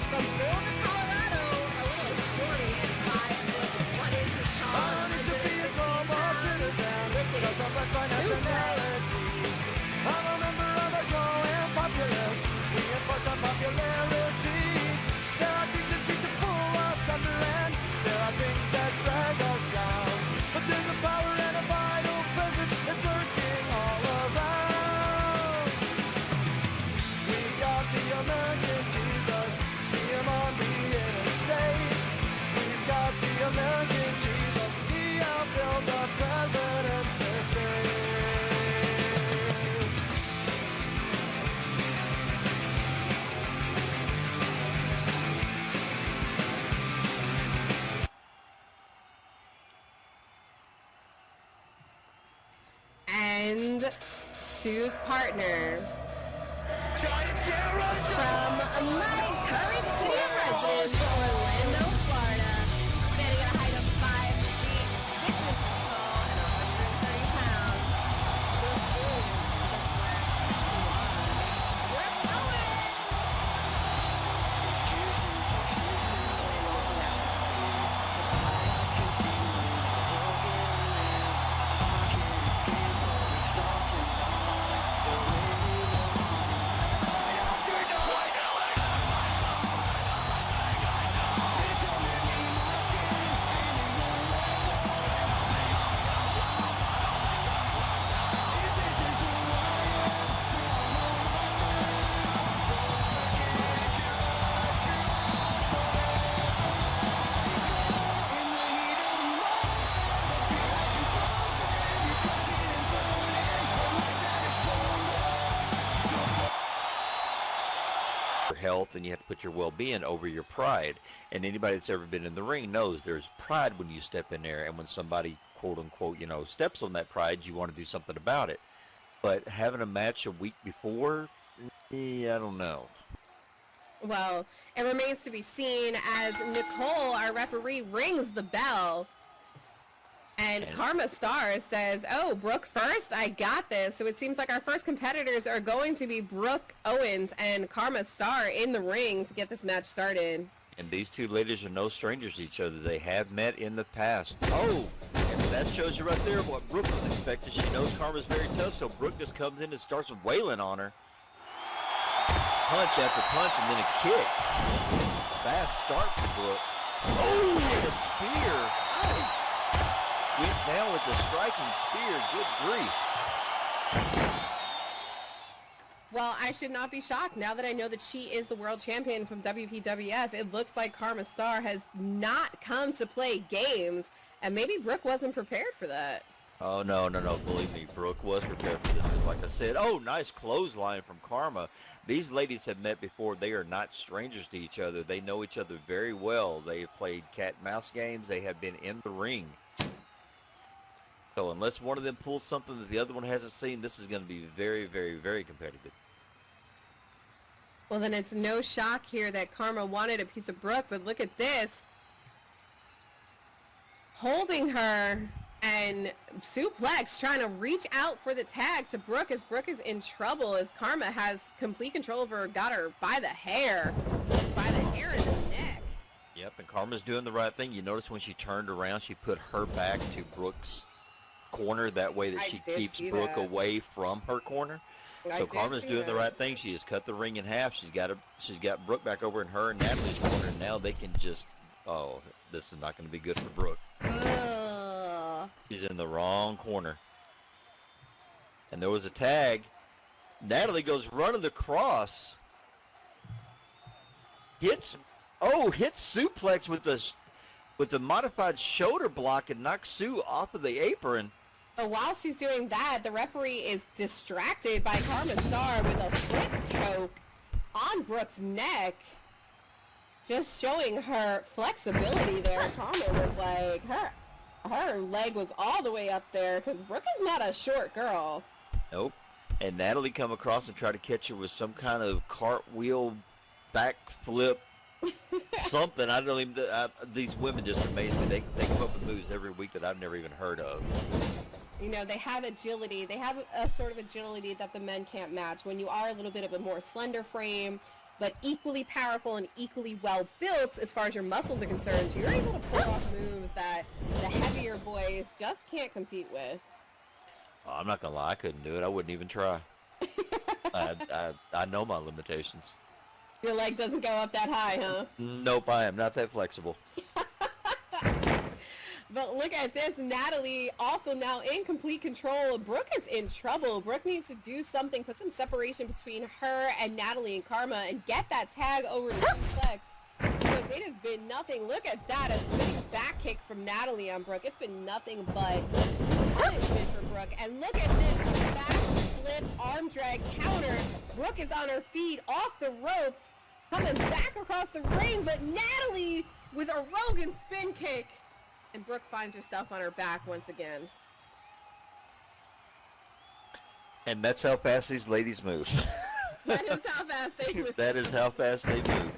from Boulder, Colorado, a little shorty and 5'1" tall. I need to be a global citizen because of my nationality. I'm a member of a growing populace. We enforce our popularity. There are things that seem to pull us under, and there are things that drag us down. But there's a power and a vital presence that's lurking all around. We got the American Jesus. See him on the interstate. We've got the American Jesus. He outbuilt the president's estate. And Sue's partner from my current city of residence, Orlando, Florida, standing at a height of 5 feet 6 inches tall and 130 pounds. This is the Black Swan. We're going! Health, and you have to put your well-being over your pride. And anybody that's ever been in the ring knows there's pride when you step in there, and when somebody quote-unquote steps on that pride, you want to do something about it. But having a match a week before, I don't know. Well, it remains to be seen as Nicole, our referee, rings the bell. And Karma Star says, oh, Brooke first? I got this. So it seems like our first competitors are going to be Brooke Owens and Karma Star in the ring to get this match started. And these two ladies are no strangers to each other. They have met in the past. Oh, and that shows you right there what Brooke was expecting. She knows Karma's very tough, so Brooke just comes in and starts wailing on her. Punch after punch, and then a kick. Fast start for Brooke. Oh, and a spear. Oh. went down with the striking spear. Good grief. Well, I should not be shocked now that I know that she is the world champion from WPWF. It looks like Karma Star has not come to play games, and maybe Brooke wasn't prepared for that. Oh, no. Believe me, Brooke was prepared for this. 'Cause like I said, oh, nice clothesline from Karma. These ladies have met before. They are not strangers to each other. They know each other very well. They have played cat and mouse games. They have been in the ring. So unless one of them pulls something that the other one hasn't seen, this is going to be very, very, very competitive. Well, then it's no shock here that Karma wanted a piece of Brooke, but look at this. Holding her and suplex, trying to reach out for the tag to Brooke as Brooke is in trouble as Karma has complete control over her, got her by the hair in the neck. Yep, and Karma's doing the right thing. You notice when she turned around, she put her back to Brooke's corner. That way that I she did keeps see Brooke that. away from her corner. I So did Karma's see doing the that. right thing. She has cut the ring in half. She's got Brooke back over in her and Natalie's corner. Now they can just, oh, this is not going to be good for Brooke. Ugh. She's in the wrong corner. And there was a tag. Natalie goes running across. Hits suplex with the modified shoulder block and knocks Sue off of the apron. So while she's doing that, the referee is distracted by Karma Star with a foot choke on Brooke's neck. Just showing her flexibility there. Karma was like, her leg was all the way up there because Brooke is not a short girl. Nope. And Natalie come across and try to catch her with some kind of cartwheel, backflip, something. I don't even. These women just amaze me. They come up with moves every week that I've never even heard of. You know, they have agility. They have a sort of agility that the men can't match. When you are a little bit of a more slender frame, but equally powerful and equally well built as far as your muscles are concerned, you're able to pull off moves that the heavier boys just can't compete with. Oh, I'm not gonna lie, I couldn't do it. I wouldn't even try. I know my limitations. Your leg doesn't go up that high, huh? Nope, I am not that flexible. But look at this, Natalie also now in complete control. Brooke is in trouble. Brooke needs to do something, put some separation between her and Natalie and Karma and get that tag over to suplex because it has been nothing. Look at that, a spinning back kick from Natalie on Brooke. It's been nothing but punishment for Brooke. And look at this, back flip arm drag counter. Brooke is on her feet, off the ropes, coming back across the ring, but Natalie with a Rogan spin kick. And Brooke finds herself on her back once again. And that's how fast these ladies move. That is how fast they move. That is how fast they move.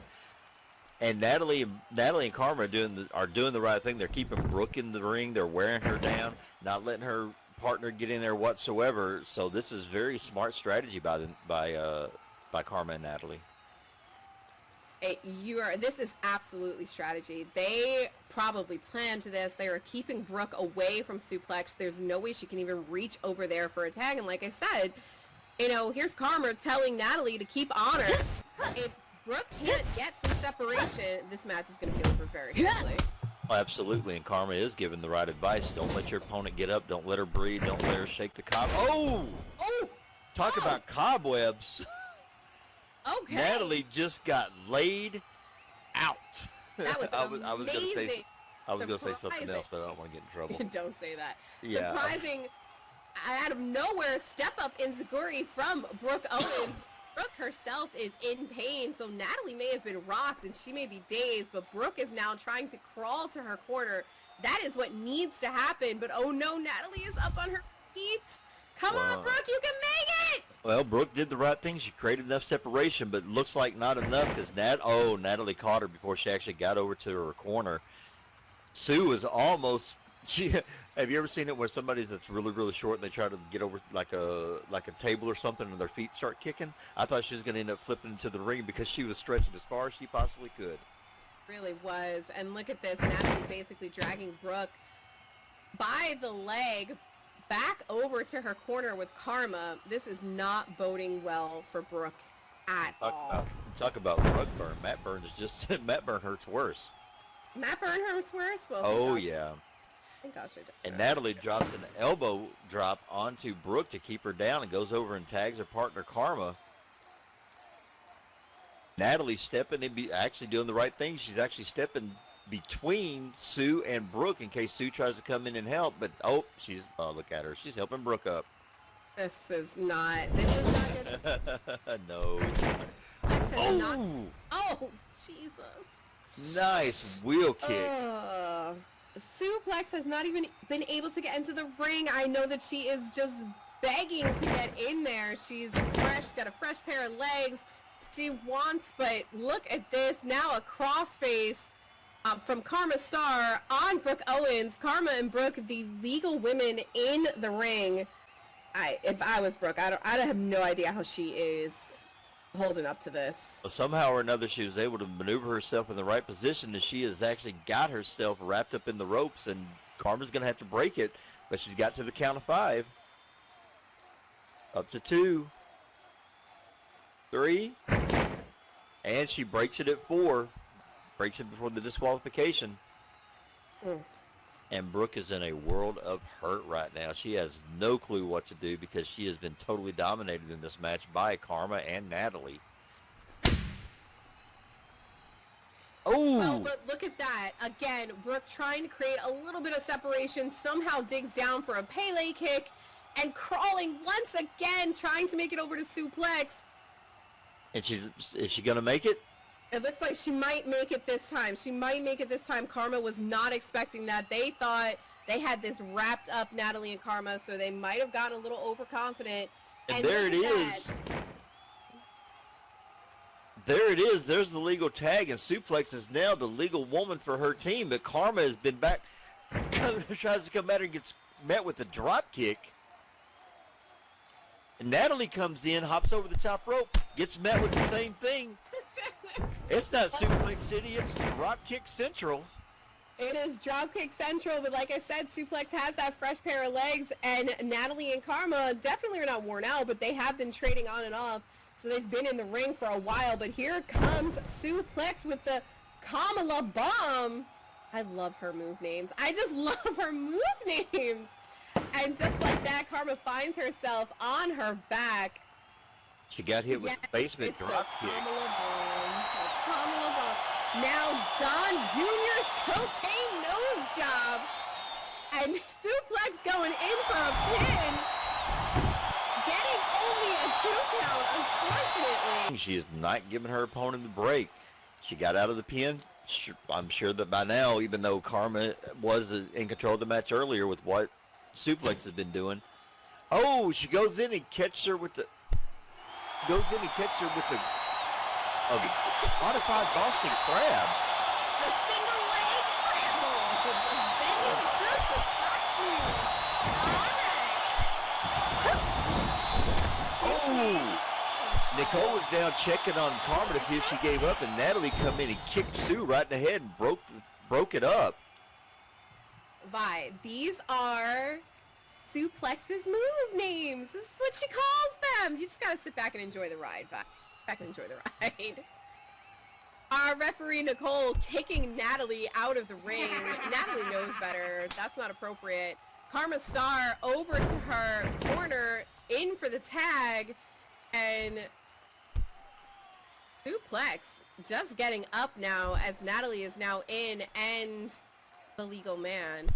And Natalie and Karma are doing the right thing. They're keeping Brooke in the ring. They're wearing her down, not letting her partner get in there whatsoever. So this is very smart strategy by Karma and Natalie. This is absolutely strategy. They probably planned this. They are keeping Brooke away from suplex. There's no way she can even reach over there for a tag. And like I said, here's Karma telling Natalie to keep on her. If Brooke can't get some separation, this match is going to be over very quickly. Oh, absolutely, and Karma is giving the right advice. Don't let your opponent get up. Don't let her breathe. Don't let her shake the cob. Oh! Talk about cobwebs. Okay. Natalie just got laid out. That was I was gonna say something Surprising. else, but I don't want to get in trouble. Don't say that. Yeah. Surprising, out of nowhere, step up Enziguri from Brooke Owens. Brooke herself is in pain, so Natalie may have been rocked and she may be dazed, but Brooke is now trying to crawl to her corner. That is what needs to happen, but oh no, Natalie is up on her feet. Come on, Brooke, you can make it! Well, Brooke did the right thing. She created enough separation, but looks like not enough because Natalie caught her before she actually got over to her corner. Sue was almost. Have you ever seen it where somebody that's really, really short and they try to get over like a table or something and their feet start kicking? I thought she was going to end up flipping into the ring because she was stretching as far as she possibly could. Really was, and look at this, Natalie basically dragging Brooke by the leg back over to her corner with Karma. This is not boding well for Brooke at all. Talk about rug burn. Matt Burn hurts worse. Matt Burn hurts worse? Well, Oh gosh. yeah. Thank gosh I did. And Natalie drops an elbow drop onto Brooke to keep her down and goes over and tags her partner Karma. Natalie stepping and actually doing the right thing. She's actually stepping between Sue and Brooke in case Sue tries to come in and help. But, oh, look at her. She's helping Brooke up. This is not good. No. Oh, Jesus. Nice wheel kick. Suplex has not even been able to get into the ring. I know that she is just begging to get in there. She's fresh, she's got a fresh pair of legs. She wants, but look at this. Now a crossface from Karma Star on Brooke Owens. Karma and Brooke, the legal women in the ring. If I was Brooke, I have no idea how she is holding up to this. Well, somehow or another, she was able to maneuver herself in the right position, and she has actually got herself wrapped up in the ropes, and Karma's going to have to break it, but she's got to the count of 5. Up to 2. 3. And she breaks it at 4. Breaks it before the disqualification. And Brooke is in a world of hurt right now. She has no clue what to do because she has been totally dominated in this match by Karma and Natalie. Oh! Well, but look at that. Again, Brooke trying to create a little bit of separation, somehow digs down for a Pele kick, and crawling once again, trying to make it over to Suplex. And is she going to make it? It looks like she might make it this time. She might make it this time. Karma was not expecting that. They thought they had this wrapped up, Natalie and Karma, so they might have gotten a little overconfident. And there it is. There it is. There's the legal tag, and Suplex is now the legal woman for her team, but Karma has been back, tries to come at her and gets met with a drop kick. And Natalie comes in, hops over the top rope, gets met with the same thing. It's not Suplex City, it's Dropkick Central. It is Dropkick Central, but like I said, Suplex has that fresh pair of legs, and Natalie and Karma definitely are not worn out, but they have been trading on and off, so they've been in the ring for a while. But here comes Suplex with the Kamala Bomb. I love her move names. I just love her move names. And just like that, Karma finds herself on her back. She got hit with the basement drop kick. Now Don Jr.'s cocaine nose job. And Suplex going in for a pin. Getting only a 2 count, unfortunately. She is not giving her opponent the break. She got out of the pin. I'm sure that by now, even though Karma was in control of the match earlier with what Suplex has been doing. Oh, she goes in and catches her with the... a modified Boston Crab. The single leg crab hold. Then he took the Oh! Nicole was down checking on Karma to see if she gave up, and Natalie come in and kicked Sue right in the head and broke it up. Vi, these are Suplex's move names. This is what she calls them. You just gotta sit back and enjoy the ride, Vi. Back and enjoy the ride. Our referee, Nicole, kicking Natalie out of the ring. Natalie knows better. That's not appropriate. Karma Star over to her corner, in for the tag, and Suplex just getting up now as Natalie is now in, and the legal man.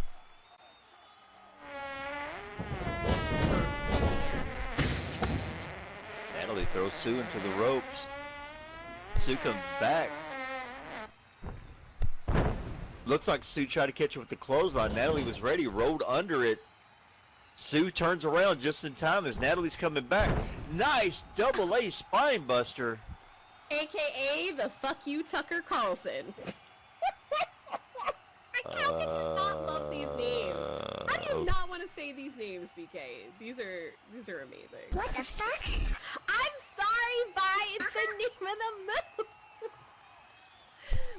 Natalie throws Sue into the ropes. Sue comes back. Looks like Sue tried to catch her with the clothesline. Natalie was ready, rolled under it. Sue turns around just in time as Natalie's coming back. Nice double A spine buster. AKA the fuck you Tucker Carlson. How could you not love these names? How do you not want to say these names, BK? These are amazing. What the fuck? I'm sorry, Vi. It's the name of the move.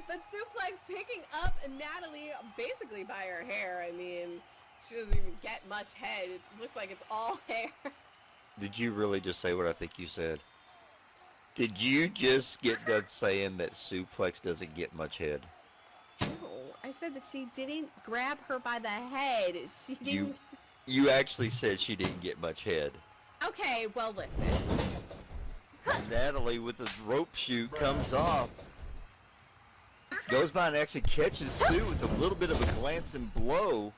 But Suplex picking up Natalie basically by her hair. I mean, she doesn't even get much head. It looks like it's all hair. Did you really just say what I think you said? Did you just get done saying that Suplex doesn't get much head? No, I said that she didn't grab her by the head. She didn't. You actually said she didn't get much head. Okay, well, listen. Natalie with the rope shoot comes off. Goes by and actually catches Sue with a little bit of a glancing blow.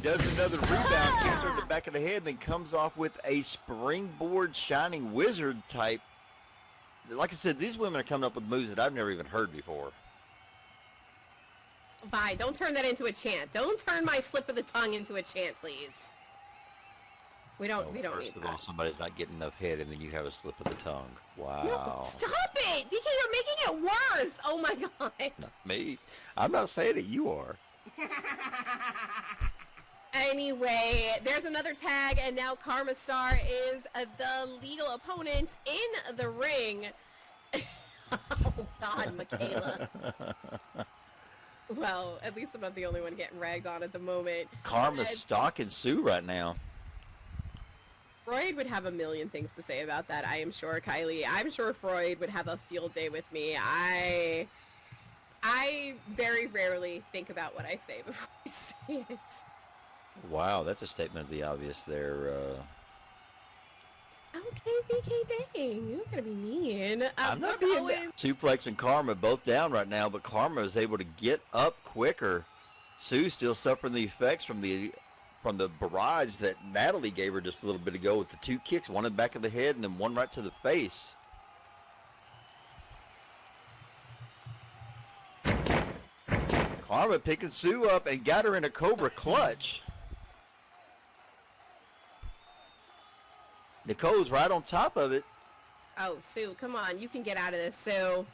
Does another rebound, kicks her in the back of the head, then comes off with a springboard shining wizard type. Like I said, these women are coming up with moves that I've never even heard before. Vi, don't turn that into a chant. Don't turn my slip of the tongue into a chant, please. We don't need First of all, that. somebody's not getting enough head, and then you have a slip of the tongue. Wow. No, stop it! BK, you're making it worse! Oh my god. Not me. I'm not saying it. You are. Anyway, there's another tag, and now Karma Star is the legal opponent in the ring. Oh god, Michaela. Well, at least I'm not the only one getting ragged on at the moment. Karma's stalking Sue right now. Freud would have a million things to say about that, I am sure, Kylie. I'm sure Freud would have a field day with me. I very rarely think about what I say before I say it. Wow, that's a statement of the obvious there. Okay, BK, dang. You're gonna be mean. I'm not Brooke being always- Suplex and Karma both down right now, but Karma is able to get up quicker. Sue's still suffering the effects from the barrage that Natalie gave her just a little bit ago with the two kicks, one in the back of the head and then one right to the face. Karma picking Sue up and got her in a Cobra clutch. Nicole's right on top of it. Oh, Sue, come on. You can get out of this, Sue.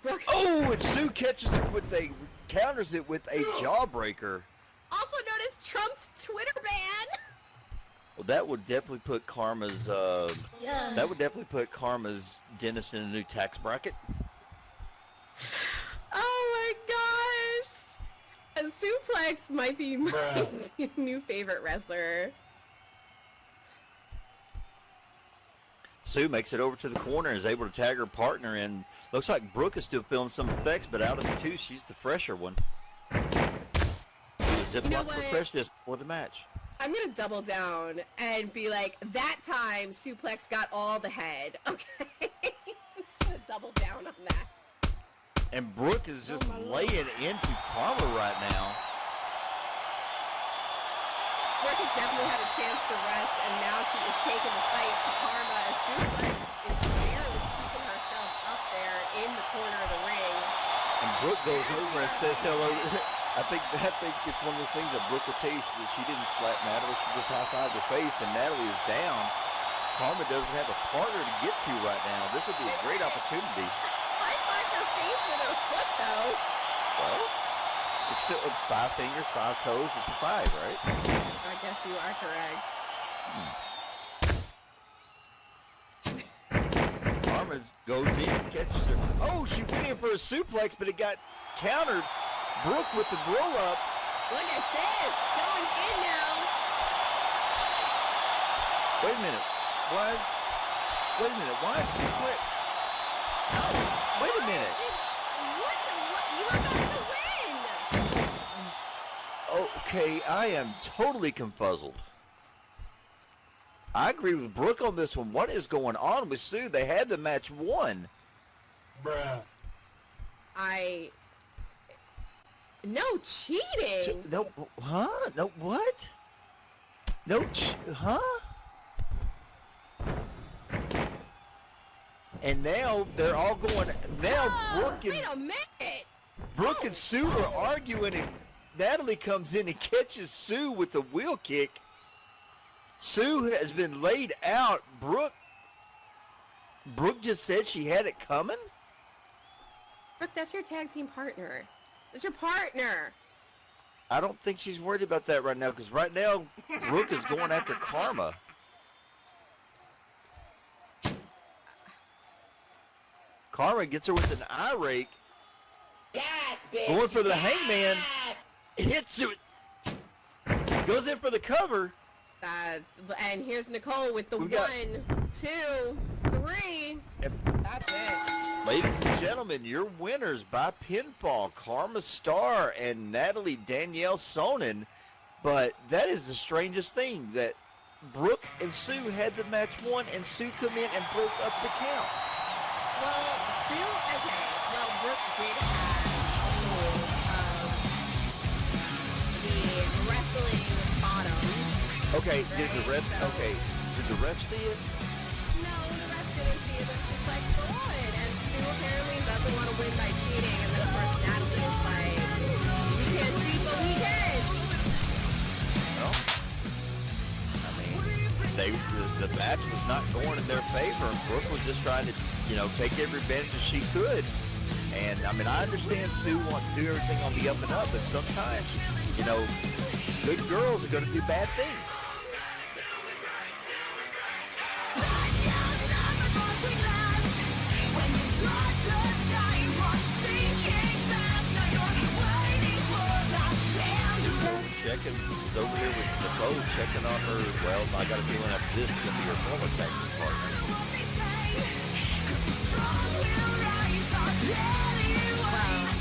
Brooke. Oh, and Sue catches it counters it with a jawbreaker. Also known as Trump's Twitter ban. Well, that would definitely put Karma's dentist in a new tax bracket. Oh my gosh. A suplex might be my new favorite wrestler. Sue makes it over to the corner and is able to tag her partner in. Looks like Brooke is still feeling some effects, but out of the two, she's the fresher one. Zip You know lock for what? freshness for the match. I'm gonna double down and be like, that time Suplex got all the head. Okay. I'm just gonna double down on that. And Brooke is just laying into Karma right now. Brooke has definitely had a chance to rest, and now she is taking the fight to Karma. As Suplex is barely keeping herself up there in the corner of the ring. And Brooke goes over and says hello. I think it's one of those things that Brooke will tell you that she didn't slap Natalie. She just high-fived her face, and Natalie is down. Karma doesn't have a partner to get to right now. This would be a great opportunity. High-five her face with her foot, though. Well, it's still 5 fingers, 5 toes. It's a 5, right? I guess you are correct. Karma goes in, catches her. Oh, she went in for a suplex, but it got countered. Brooke with the blow up. Look at this! Going in now! Wait a minute. Why is suplex? Oh, wait a minute. What? You were about to win! Okay, I am totally confuzzled. I agree with Brooke on this one. What is going on with Sue? They had the match won. Bruh. No cheating! No, huh? No, what? No, huh? And now they're all going. Now Brooke and Sue are arguing, and Natalie comes in and catches Sue with the wheel kick. Sue has been laid out. Brooke just said she had it coming. Brooke, that's your tag team partner. That's your partner. I don't think she's worried about that right now, because right now Brooke is going after Karma. Karma gets her with an eye rake. Yes, bitch. Going for the yes! hangman. Hits it. Goes in for the cover. And here's Nicole with the We got- 1, 2, 3. That's it. Ladies and gentlemen, your winners by pinfall, Karma Star and Natalie Danielle Sonnen. But that is the strangest thing, that Brooke and Sue had the match won, and Sue come in and broke up the count. Well, Sue, okay. Well, Brooke did have a hold of the wrestling bottoms. Okay, did the Right, ref? so- Okay, did the ref see it? No, the ref didn't see it, but suplex on. And Sue apparently doesn't want to win by cheating. And then, of course, Natalie is like, you can't cheat, but we can. No. I mean, the match was not going in their favor, and Brooke was just trying to, take every advantage that she could. And I mean, I understand Sue wants to do everything on the up and up, but sometimes, good girls are going to do bad things. Checking, he's over here with Nicole checking on her. Well, I got a feeling after this is going to be her former tag team partner.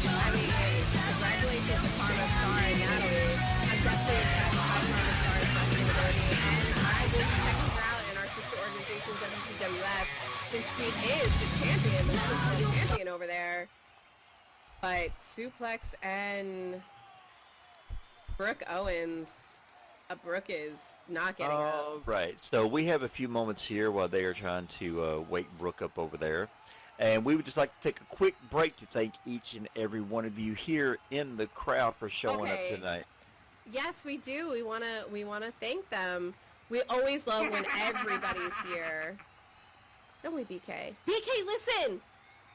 I mean, congratulations to Karma Star and Natalie. I'm definitely impressed by Karma Star's wrestling ability, and I will be checking her out in our sister organization, WPWF, since she is the champion, the women's champion over there. But Suplex and Brooke Owens, Brooke is not getting up. Right. So we have a few moments here while they are trying to wake Brooke up over there. And we would just like to take a quick break to thank each and every one of you here in the crowd for showing Okay. up tonight. Yes, we do. We wanna thank them. We always love when everybody's here. Don't we, BK? BK, listen!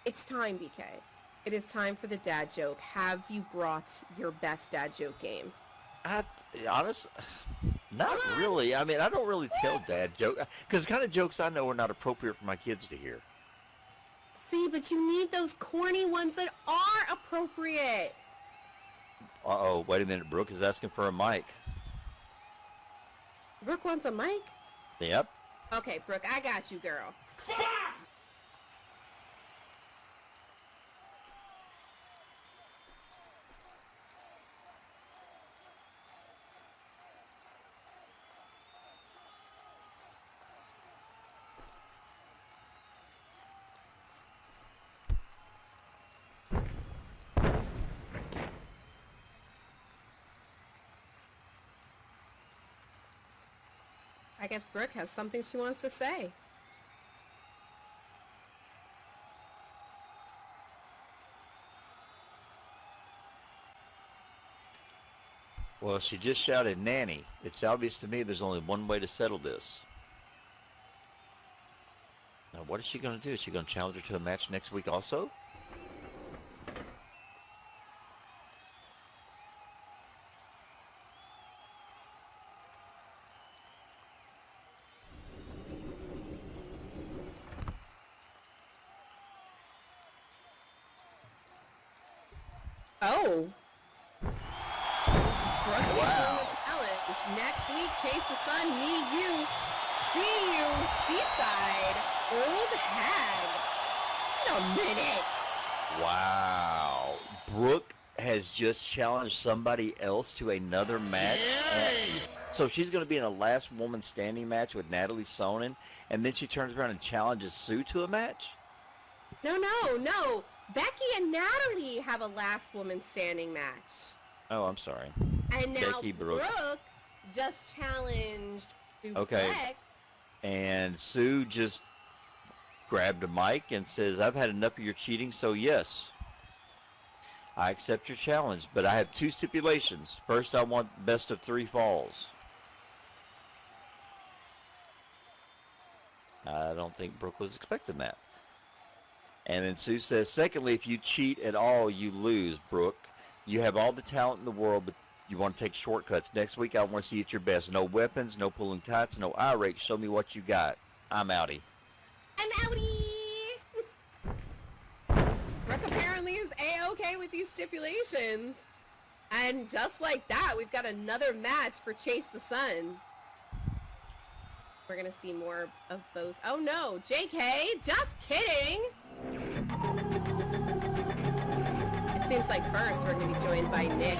It's time, BK. It is time for the dad joke. Have you brought your best dad joke game? Honest, not really. I mean, I don't really tell dad jokes, because the kind of jokes I know are not appropriate for my kids to hear. See, but you need those corny ones that are appropriate. Uh-oh, wait a minute. Brooke is asking for a mic. Brooke wants a mic? Yep. Okay, Brooke, I got you, girl. I guess Brooke has something she wants to say. Well, she just shouted nanny. It's obvious to me there's only one way to settle this. Now, what is she going to do? Is she going to challenge her to a match next week also? Oh. Brooke is doing the challenge. Next week, Chase the Sun, me, you, see you, Seaside, Old Hag. Wait a minute. Wow. Brooke has just challenged somebody else to another match. So she's going to be in a last woman standing match with Natalie Sonnen, and then she turns around and challenges Sue to a match? No. Becky and Natalie have a last woman standing match. Oh, I'm sorry. And now Becky, Brooke. Brooke just challenged Okay. Beck. And Sue just grabbed a mic and says, I've had enough of your cheating, so yes, I accept your challenge, but I have two stipulations. First, I want best of 3 falls. I don't think Brooke was expecting that. And then Sue says, secondly, if you cheat at all, you lose, Brooke. You have all the talent in the world, but you want to take shortcuts. Next week, I want to see you at your best. No weapons, no pulling tights, no eye rake. Show me what you got. I'm outie. I'm outie! Brooke apparently is A-okay with these stipulations. And just like that, we've got another match for Chase the Sun. we're gonna see more of both. Oh no, JK, just kidding. It seems like first we're gonna be joined by Nick.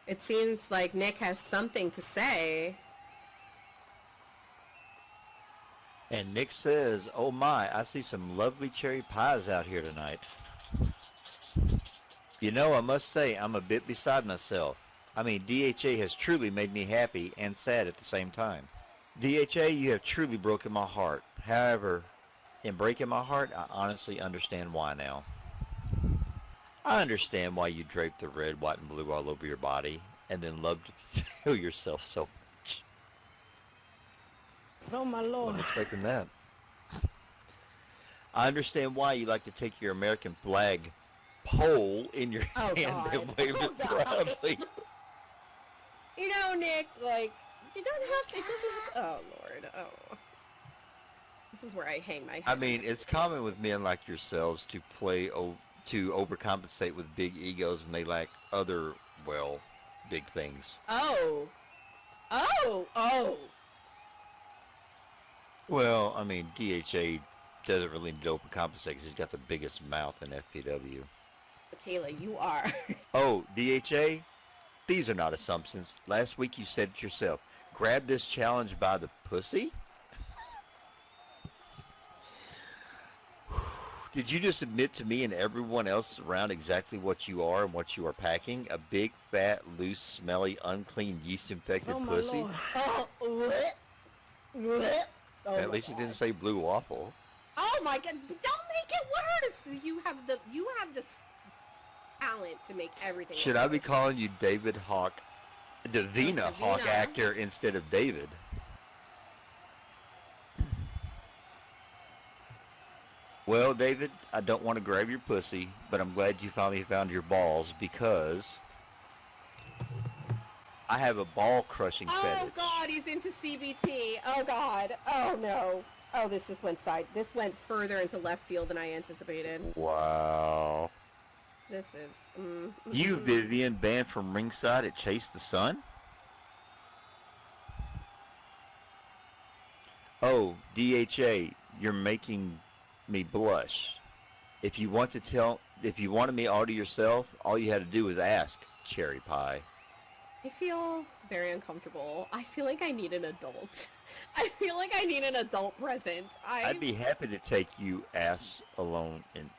It seems like Nick has something to say. And Nick says, "Oh my, I see some lovely cherry pies out here tonight. You know, I must say, I'm a bit beside myself. I mean, DHA has truly made me happy and sad at the same time. DHA, you have truly broken my heart. However, in breaking my heart, I honestly understand why now. I understand why you draped the red, white, and blue all over your body and then loved to feel yourself so much." Oh my I lord. wasn't expecting that. "I understand why you like to take your American flag pole in your Oh, hand God. and wave Oh, it God. proudly." You know, Nick, like, you don't have to, it doesn't have to, oh, Lord, oh. This is where I hang my head. I mean, it's common with men like yourselves to to overcompensate with big egos when they lack other, well, big things. Oh. Oh, oh. Well, I mean, DHA doesn't really need to overcompensate because he's got the biggest mouth in FPW. Kayla, you are. Oh, DHA, these are not assumptions. Last week you said it yourself. Grab this challenge by the pussy? Did you just admit to me and everyone else around exactly what you are and what you are packing? A big, fat, loose, smelly, unclean, yeast-infected Oh my pussy? lord. Oh, what? What? Oh, At my least you God. didn't say blue waffle. Oh my God! But don't make it worse. You have the talent to make everything. Should worse. I be calling you David Hawk, Davina Hawk Davina. actor instead of David? Well, David, I don't want to grab your pussy, but I'm glad you finally found your balls because I have a ball crushing Oh fetish. God, he's into CBT. Oh God. Oh no. Oh, this just went This went further into left field than I anticipated. Wow. This is. You, Vivian, banned from ringside at Chase the Sun? Oh, DHA, you're making me blush. If you wanted me all to yourself, all you had to do was ask, Cherry Pie. I feel very uncomfortable. I feel like I need an adult. I feel like I need an adult present. I'd be happy to take you ass alone in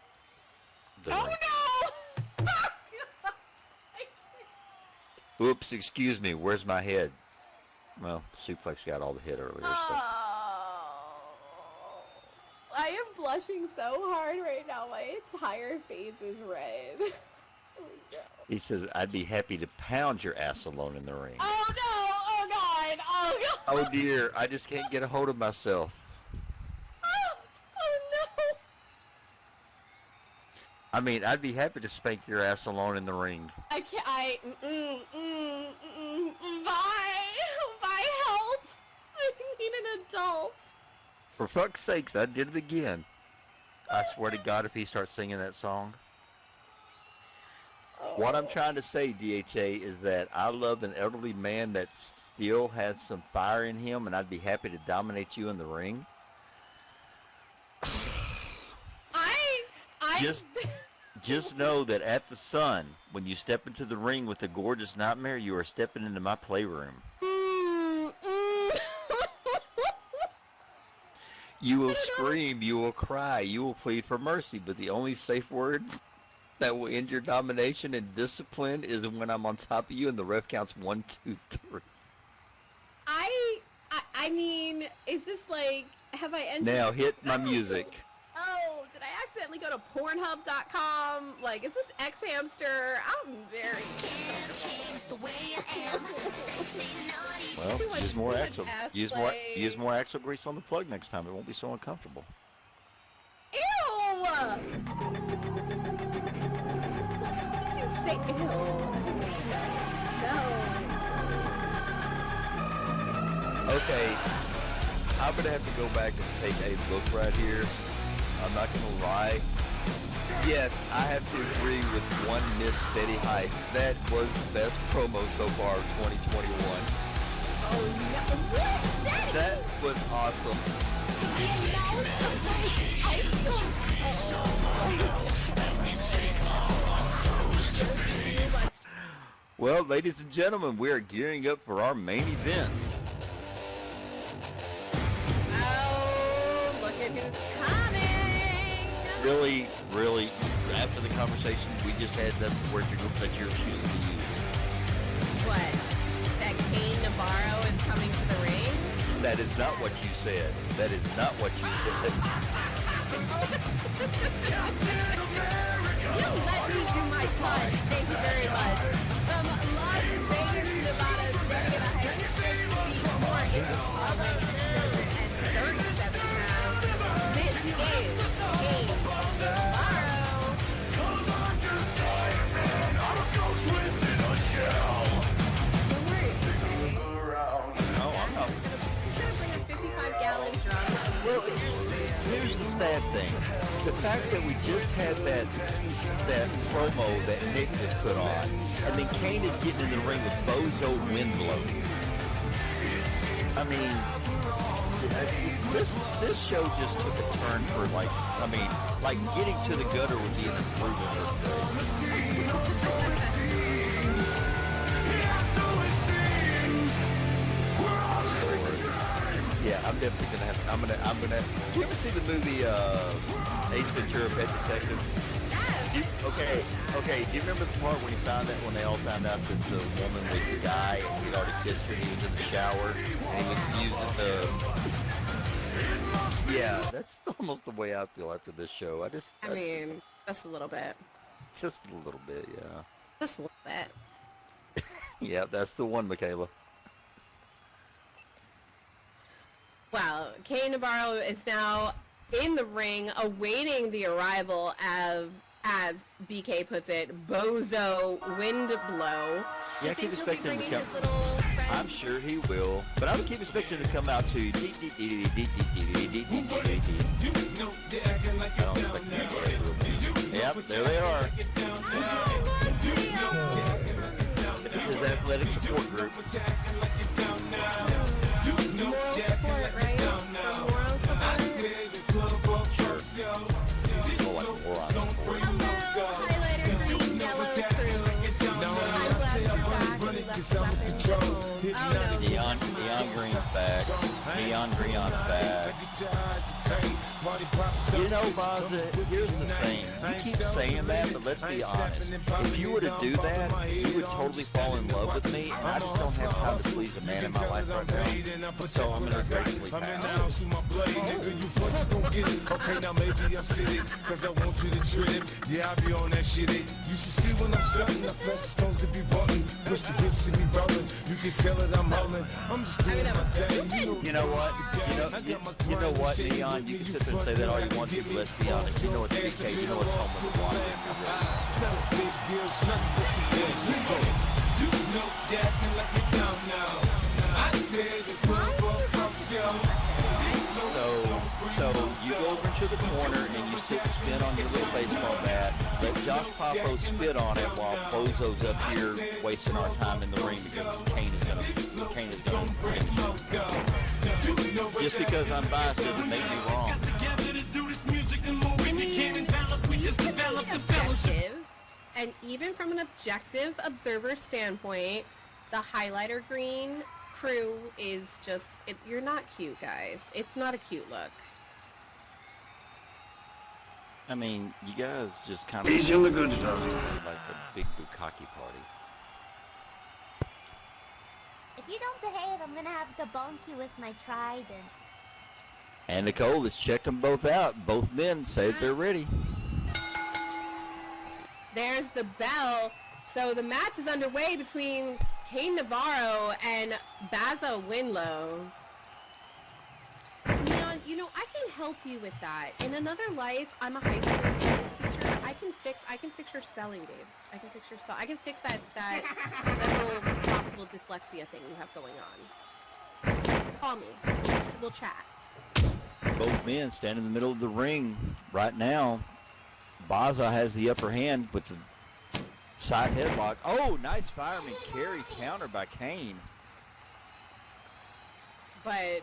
the Oh ring. no! Oops, excuse me, where's my head? Well, Suplex got all the hit earlier, so. I am blushing so hard right now. My entire face is red. Oh no. He says, I'd be happy to pound your ass alone in the ring. Oh no! Oh God! Oh God! Oh dear, I just can't get a hold of myself. Oh no! I mean, I'd be happy to spank your ass alone in the ring. I can't. Bye, help! I need an adult. For fuck's sakes, I did it again. I swear to God, if he starts singing that song. What I'm trying to say, DHA, is that I love an elderly man that still has some fire in him, and I'd be happy to dominate you in the ring. Just know that at the Sun, when you step into the ring with the gorgeous Nightmare, you are stepping into my playroom. You will scream, you will cry, you will plead for mercy, but the only safe words that will end your domination and discipline is when I'm on top of you and the ref counts 1, 2, 3. I mean, is this like, have I entered? Now hit my music. Oh, did I accidentally go to Pornhub.com? Like, is this X Hamster? I'm very. Well, Too much- use more too much axle. ass Use play. more axle grease on the plug next time. It won't be so uncomfortable. Ew! What did you say? Ew. No. Okay, I'm gonna have to go back and take a look right here. I'm not gonna lie. Yes, I have to agree with one Miss Betty Height. That was the best promo so far of 2021. Oh no! What? That was awesome. Well, ladies and gentlemen, we are gearing up for our main event. Oh, look at who's coming! Really, after the conversation we just had, that's the word that you're choosing to use. What? That Kayne Navarro is coming to the ring? That is not what you said. That is not what you said. You let me do my part. Thank you very much. From Las Vegas, Nevada, starting at 164 inches, 137 pounds. This is Kayne Navarro. Don't worry, okay? No, I'm not. He's gonna bring a 55-gallon drum. Well, here's the sad thing. The fact that we just had that promo that Nick just put on, and then Kane is getting in the ring with Bozo Windlow. I mean, this show just took a turn for like getting to the gutter would be an improvement. Yeah, I'm definitely gonna have. I'm gonna. Did you ever see the movie Ace Ventura: Pet Detective? Okay. Do you remember the part when they all found out that the woman was the guy and he'd already kissed her and he was in the shower and he was using the. Yeah, that's almost the way I feel after this show. I mean, just a little bit. Just a little bit, yeah. Just a little bit. Yeah, that's the one, Michaela. Wow, Kayne Navarro is now in the ring, awaiting the arrival of, as BK puts it, Bozo Windlow. Yeah, I keep expecting him to come. I'm sure he will, but I would keep expecting him to come out to. I don't expect him to go real. Yep, there they are. This is the athletic support group. Moral support, right? Moral support. More like moron support. Hello, highlighter green, yellow crew. I'm glad you're back. We left the weapons at home. Oh no. Neon Green's back. Neon Green's back. You know, Bazza, here's the thing. You keep saying that, but let's be honest. If you were to do that, you would totally fall in love with me, and I just don't have time to please a man in my life right now. So I'm gonna gracefully pass. Okay, now maybe I'm sitting, cause I want you to trip. Yeah, I be on that shit. You should see when I'm stunting, the flesh is supposed to be button. Push the hips and me rolling. You can tell that I'm howling. I'm just doing my thing. You know what? You know what, Neon? You can sit there and say that all you want to, but let's be honest. You know it's BK. You know it's home with the water. It's not a big deal, it's nothing but some things. Let's go. You know that, and like you don't know. I tell you, club up from show. So you go over into the corner and you sit and spin on your little baseball bat. Let Josh Popo spit on it while Bozo's up here wasting our time in the ring because Kane is gonna finish. Just because I'm biased doesn't make me wrong. Objective, and even from an objective observer standpoint, the highlighter green crew is just, you're not cute, guys. It's not a cute look. I mean, you guys just kind of Easy on the good stuff. like a big bukkake party. If you don't behave, I'm gonna have to bonk you with my trident. And Nicole has checked them both out. Both men say that they're ready. There's the bell. So the match is underway between Kayne Navarro and Bazza Windlow. Leon, you know, I can help you with that. In another life, I'm a high school English teacher. I can fix your spelling, babe. I can fix your spell. I can fix that little possible dyslexia thing you have going on. Call me. We'll chat. Both men stand in the middle of the ring right now. Bazza has the upper hand with the side headlock. Oh, nice fireman carry counter by Kayne. But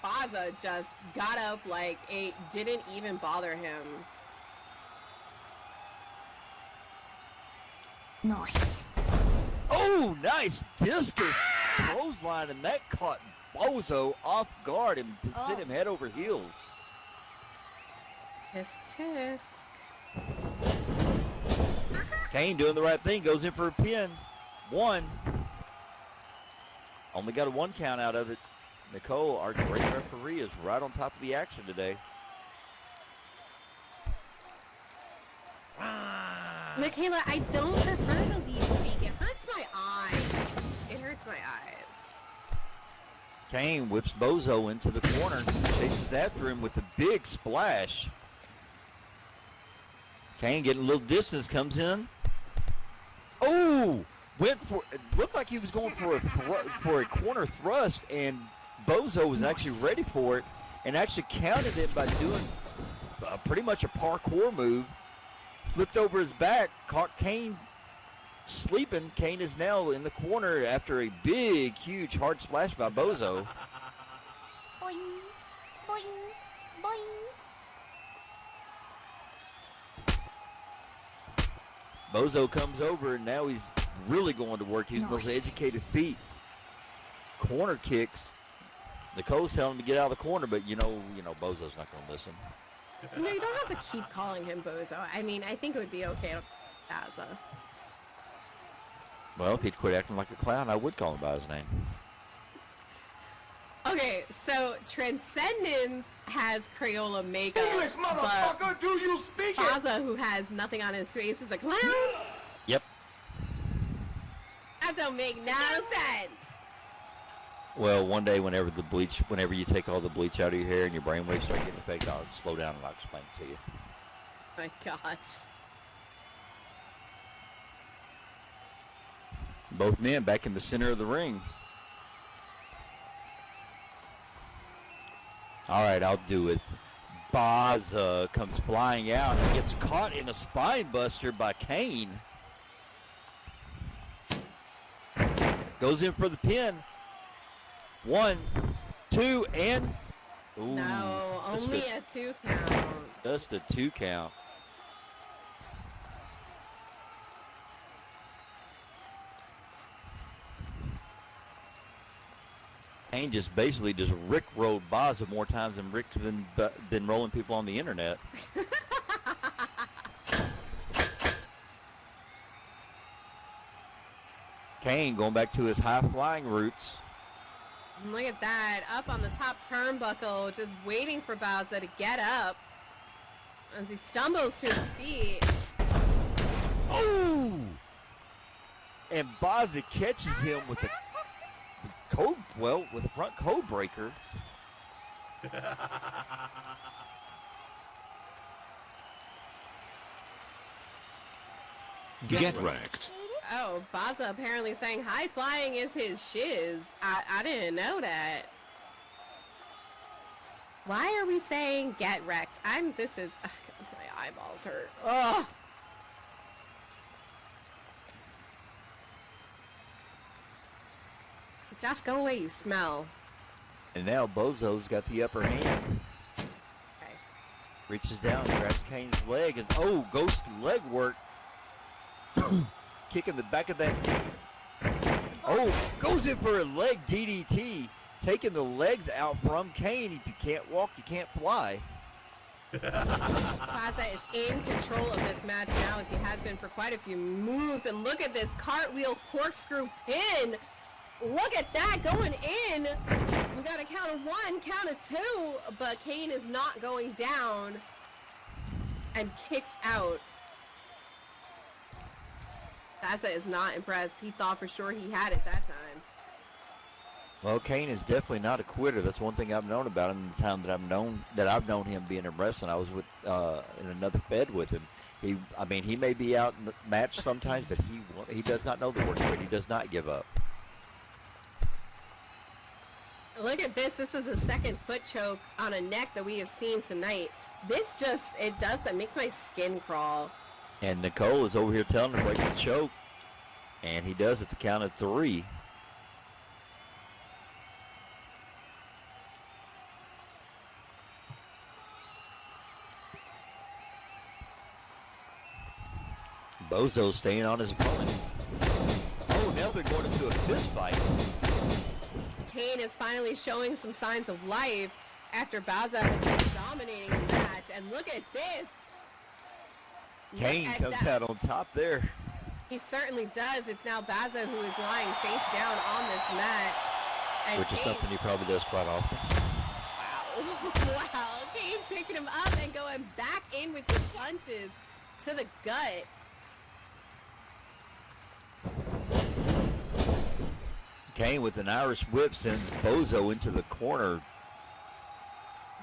Bazza just got up like it didn't even bother him. Nice. Oh, nice discus clothesline, and that caught Bozo off guard and sent him head over heels. Tisk tisk. Kayne doing the right thing, goes in for a pin. One. Only got a one count out of it. Nicole, our great referee, is right on top of the action today. Michaela, I don't prefer the lead speak. It hurts my eyes. It hurts my eyes. Kayne whips Bozo into the corner, chases after him with a big splash. Kayne getting a little distance, comes in. Oh! Looked like he was going for a corner thrust, and Bozo was actually ready for it, and actually countered it by doing pretty much a parkour move. Flipped over his back, caught Kayne sleeping. Kayne is now in the corner after a big, huge, hard splash by Bozo. Boing, boing, boing. Bozo comes over, and now he's really going to work. He's those educated feet. Corner kicks. Nicole's telling him to get out of the corner, but you know, Bozo's not going to listen. You know, you don't have to keep calling him Bozo. I mean, I think it would be okay with Bazza. Well, if he'd quit acting like a clown, I would call him by his name. Okay, so Transcendence has Crayola makeup. English, motherfucker, do you speak it? Bazza, who has nothing on his face, is a clown? Yep. That don't make no sense. Well, one day whenever you take all the bleach out of your hair and your brainwaves start getting affected, I'll slow down and I'll explain it to you. My gosh. Both men back in the center of the ring. All right, I'll do it. Bazza comes flying out and gets caught in a spine buster by Kayne. Goes in for the pin. 1, 2, and... Ooh, No, only a 2 count. Just a 2 count. Kayne just basically just rickrolled Bazza more times than Rick's been rolling people on the internet. Kayne going back to his high-flying roots. Look at that, up on the top turnbuckle, just waiting for Bazza to get up as he stumbles to his feet. Oh! And Bazza catches him with a front code breaker. Get wrecked. Oh, Bazza apparently saying high flying is his shiz. I didn't know that. Why are we saying get wrecked? My eyeballs hurt. Ugh. Josh, go away, you smell. And now Bozo's got the upper hand. Okay. Reaches down, grabs Kayne's leg, and oh, goes to leg work. Kicking the back of that knee. Oh, goes in for a leg DDT. Taking the legs out from Kayne. If you can't walk, you can't fly. Bazza is in control of this match now, as he has been for quite a few moves. And look at this cartwheel corkscrew pin. Look at that going in. We got a count of 1, count of 2, but Kayne is not going down and kicks out. Bazza is not impressed. He thought for sure he had it that time. Well, Kayne is definitely not a quitter. That's one thing I've known about him in the time that I've known him being in wrestling. I was with in another fed with him. He may be out in the match sometimes, but he does not know the word quit. He does not give up. Look at this. This is a second foot choke on a neck that we have seen tonight. This just, it makes my skin crawl. And Nicole is over here telling him to break the choke, and he does at the count of 3. Bozo staying on his opponent. Oh, now they're going into a fist fight. Kayne is finally showing some signs of life after Bazza had been dominating the match. And look at this. Kayne Look at comes that. out on top there. He certainly does. It's now Bazza who is lying face down on this mat. And Which is Kayne, something he probably does quite often. wow. Wow. Kayne picking him up and going back in with the punches to the gut. Kayne with an Irish whip sends Bozo into the corner.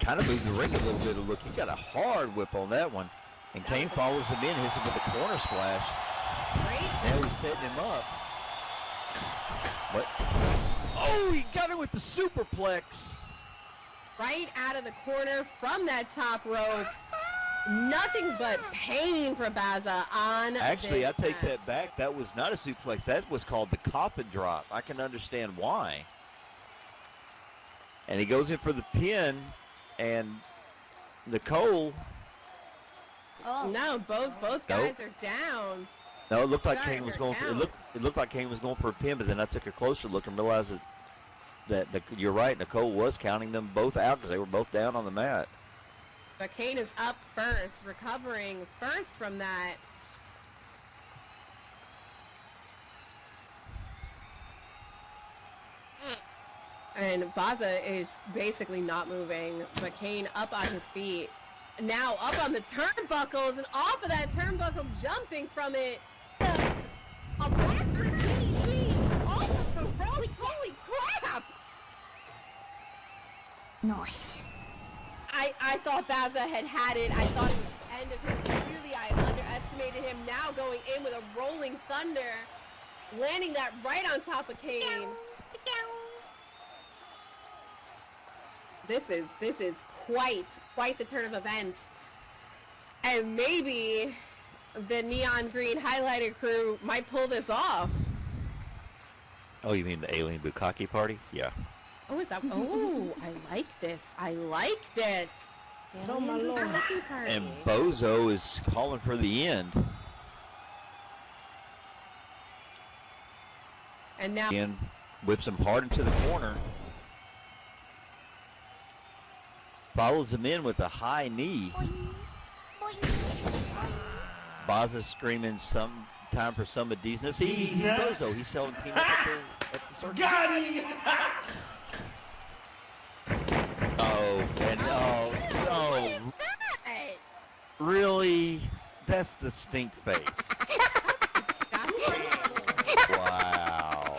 Kind of moved the ring a little bit. Look, he got a hard whip on that one. And Kayne follows him in, hits him with a corner splash. Great. Now he's setting him up. What? Oh, he got him with the superplex. Right out of the corner from that top rope. Nothing but pain for Bazza on Actually, I this take match. that back. That was not a suplex. That was called the coffin drop. I can understand why. And he goes in for the pin, and Nicole. Oh. No, both guys are down. No, it looked like Sorry, Kayne was for going. For, count. it looked like Kayne was going for a pin, but then I took a closer look and realized that you're right. Nicole was counting them both out because they were both down on the mat. But Kayne is up first, recovering first from that. And Bazza is basically not moving, but Kayne up on his feet. Now up on the turnbuckles, and off of that turnbuckle, jumping from it. A backward DDT off of the ropes. Holy crap! Nice. I thought Bazza had it. I thought it was the end of him. Clearly, I underestimated him. Now going in with a rolling thunder, landing that right on top of Kayne. This is quite the turn of events, and maybe the neon green highlighter crew might pull this off. Oh, you mean the alien bukkake party? Yeah. Oh, is that? Oh, I like this. I like this. Oh, my Alien Lord. Bukkake party. And Bozo is calling for the end. And now Again, whips him hard into the corner. Follows him in with a high knee. Boing. Boing. Bazza screaming some time for some of these. See, Bozo, he's selling peanuts at the circus. Got him! Oh, and what is oh, that? really? That's the stink face. Disgusting. Wow.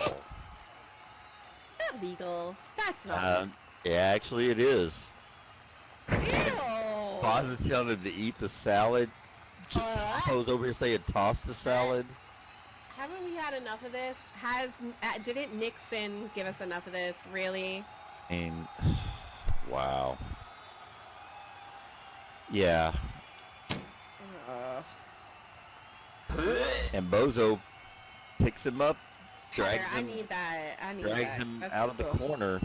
Is that legal? That's not. Yeah, actually it is. Ew. Bazza's telling him to eat the salad. Bozo over here saying toss the salad. Haven't we had enough of this? Didn't Nixon give us enough of this? Really? And wow. Yeah. And Bozo picks him up, drags Heather, I him, need that. I need drags that. him That's out of the cool. corner.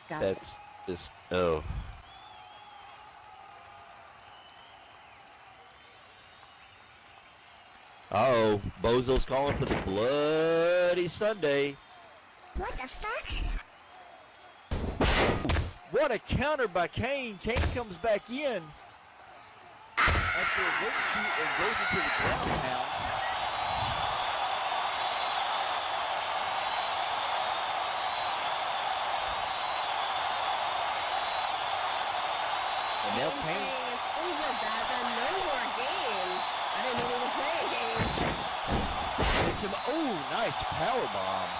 Disgusting. That's just oh. Uh-oh, Bozo's calling for the Bloody Sunday. What the fuck? What a counter by Kayne. Kayne comes back in after a good shoot and goes into the ground pound. And now I'm Kayne, saying it's over, Bazza. No more games. I didn't know we were playing games. takes him, oh, nice power bomb.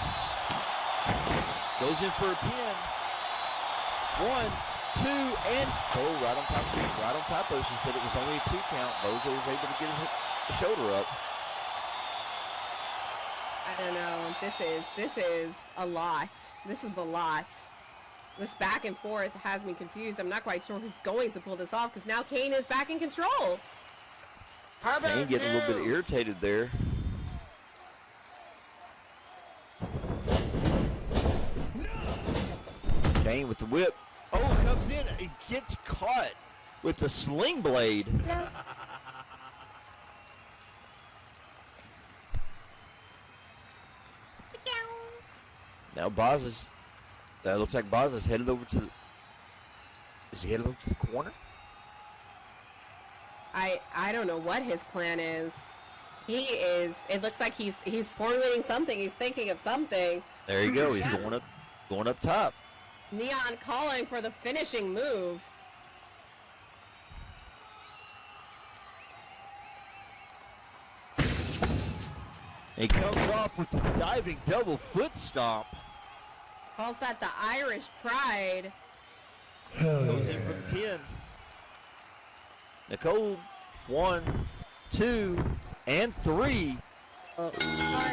Goes in for a pin. 1, 2, and right on top of us. She said it was only a 2 count. Bozo was able to get his shoulder up. I don't know. This is a lot. This is a lot. This back and forth has me confused. I'm not quite sure who's going to pull this off because now Kayne is back in control. Kayne getting a little bit irritated there. Kayne with the whip. Oh, comes in and gets caught with the sling blade. Now Bazza's, that looks like Bazza's headed over to, is he headed over to the corner? I don't know what his plan is. It looks like he's formulating something. He's thinking of something. There you go. He's going up top. Neon calling for the finishing move. He comes off with the diving double foot stomp. Calls that the Irish pride. Goes in for the pin. Nicole, 1, 2, and 3. Sorry.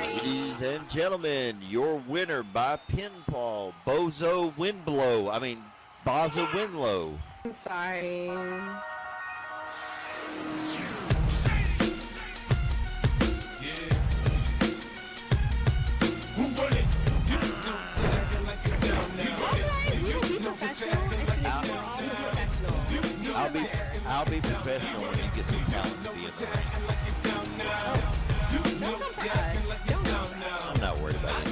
Ladies and gentlemen, your winner by pinfall, Bazza Windlow. I'm sorry. I'll be professional when you get some talent to be in there. I'm not worried about it.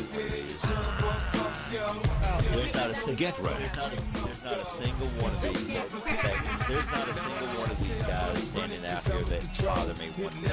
Get wrecked. There's not a single one of these. There's not a single one of these guys standing out here that bother me one bit.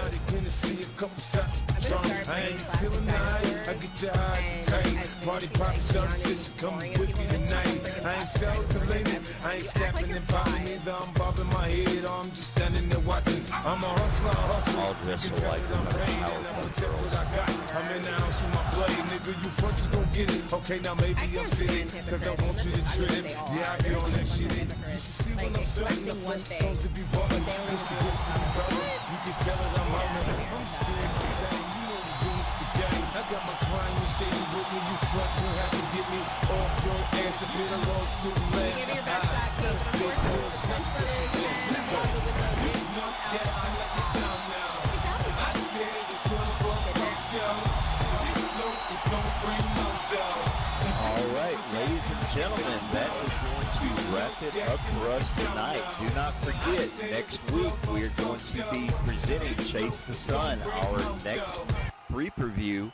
I ain't feeling nice. I get your eyes tight. Party pop services coming with me tonight. I ain't self-related. I ain't snapping and popping either. I'm bobbing my head or I'm just standing there watching. I'm a hustler. All dressed You can so tell like that I'm paid and I'm gonna tell what I got. I'm in the house with my blade, nigga. You front, you gon' get it. Okay, now maybe I'm sitting, cause I want you to trip. Yeah, I be on that shit. You should see when I'm starting the flex stones to be ballin'. Push the hips to be ballin'. You can tell that I'm hollering. I'm just doing my thing. You know the rules the game. I got my crime and shady with me. You front, you have to get me off your ass and hit a lawsuit and let Give it your best shot, Kate. All right, ladies and gentlemen, that is going to wrap it up for us tonight. Do not forget, next week we are going to be presenting Chase the Sun, our next pre-preview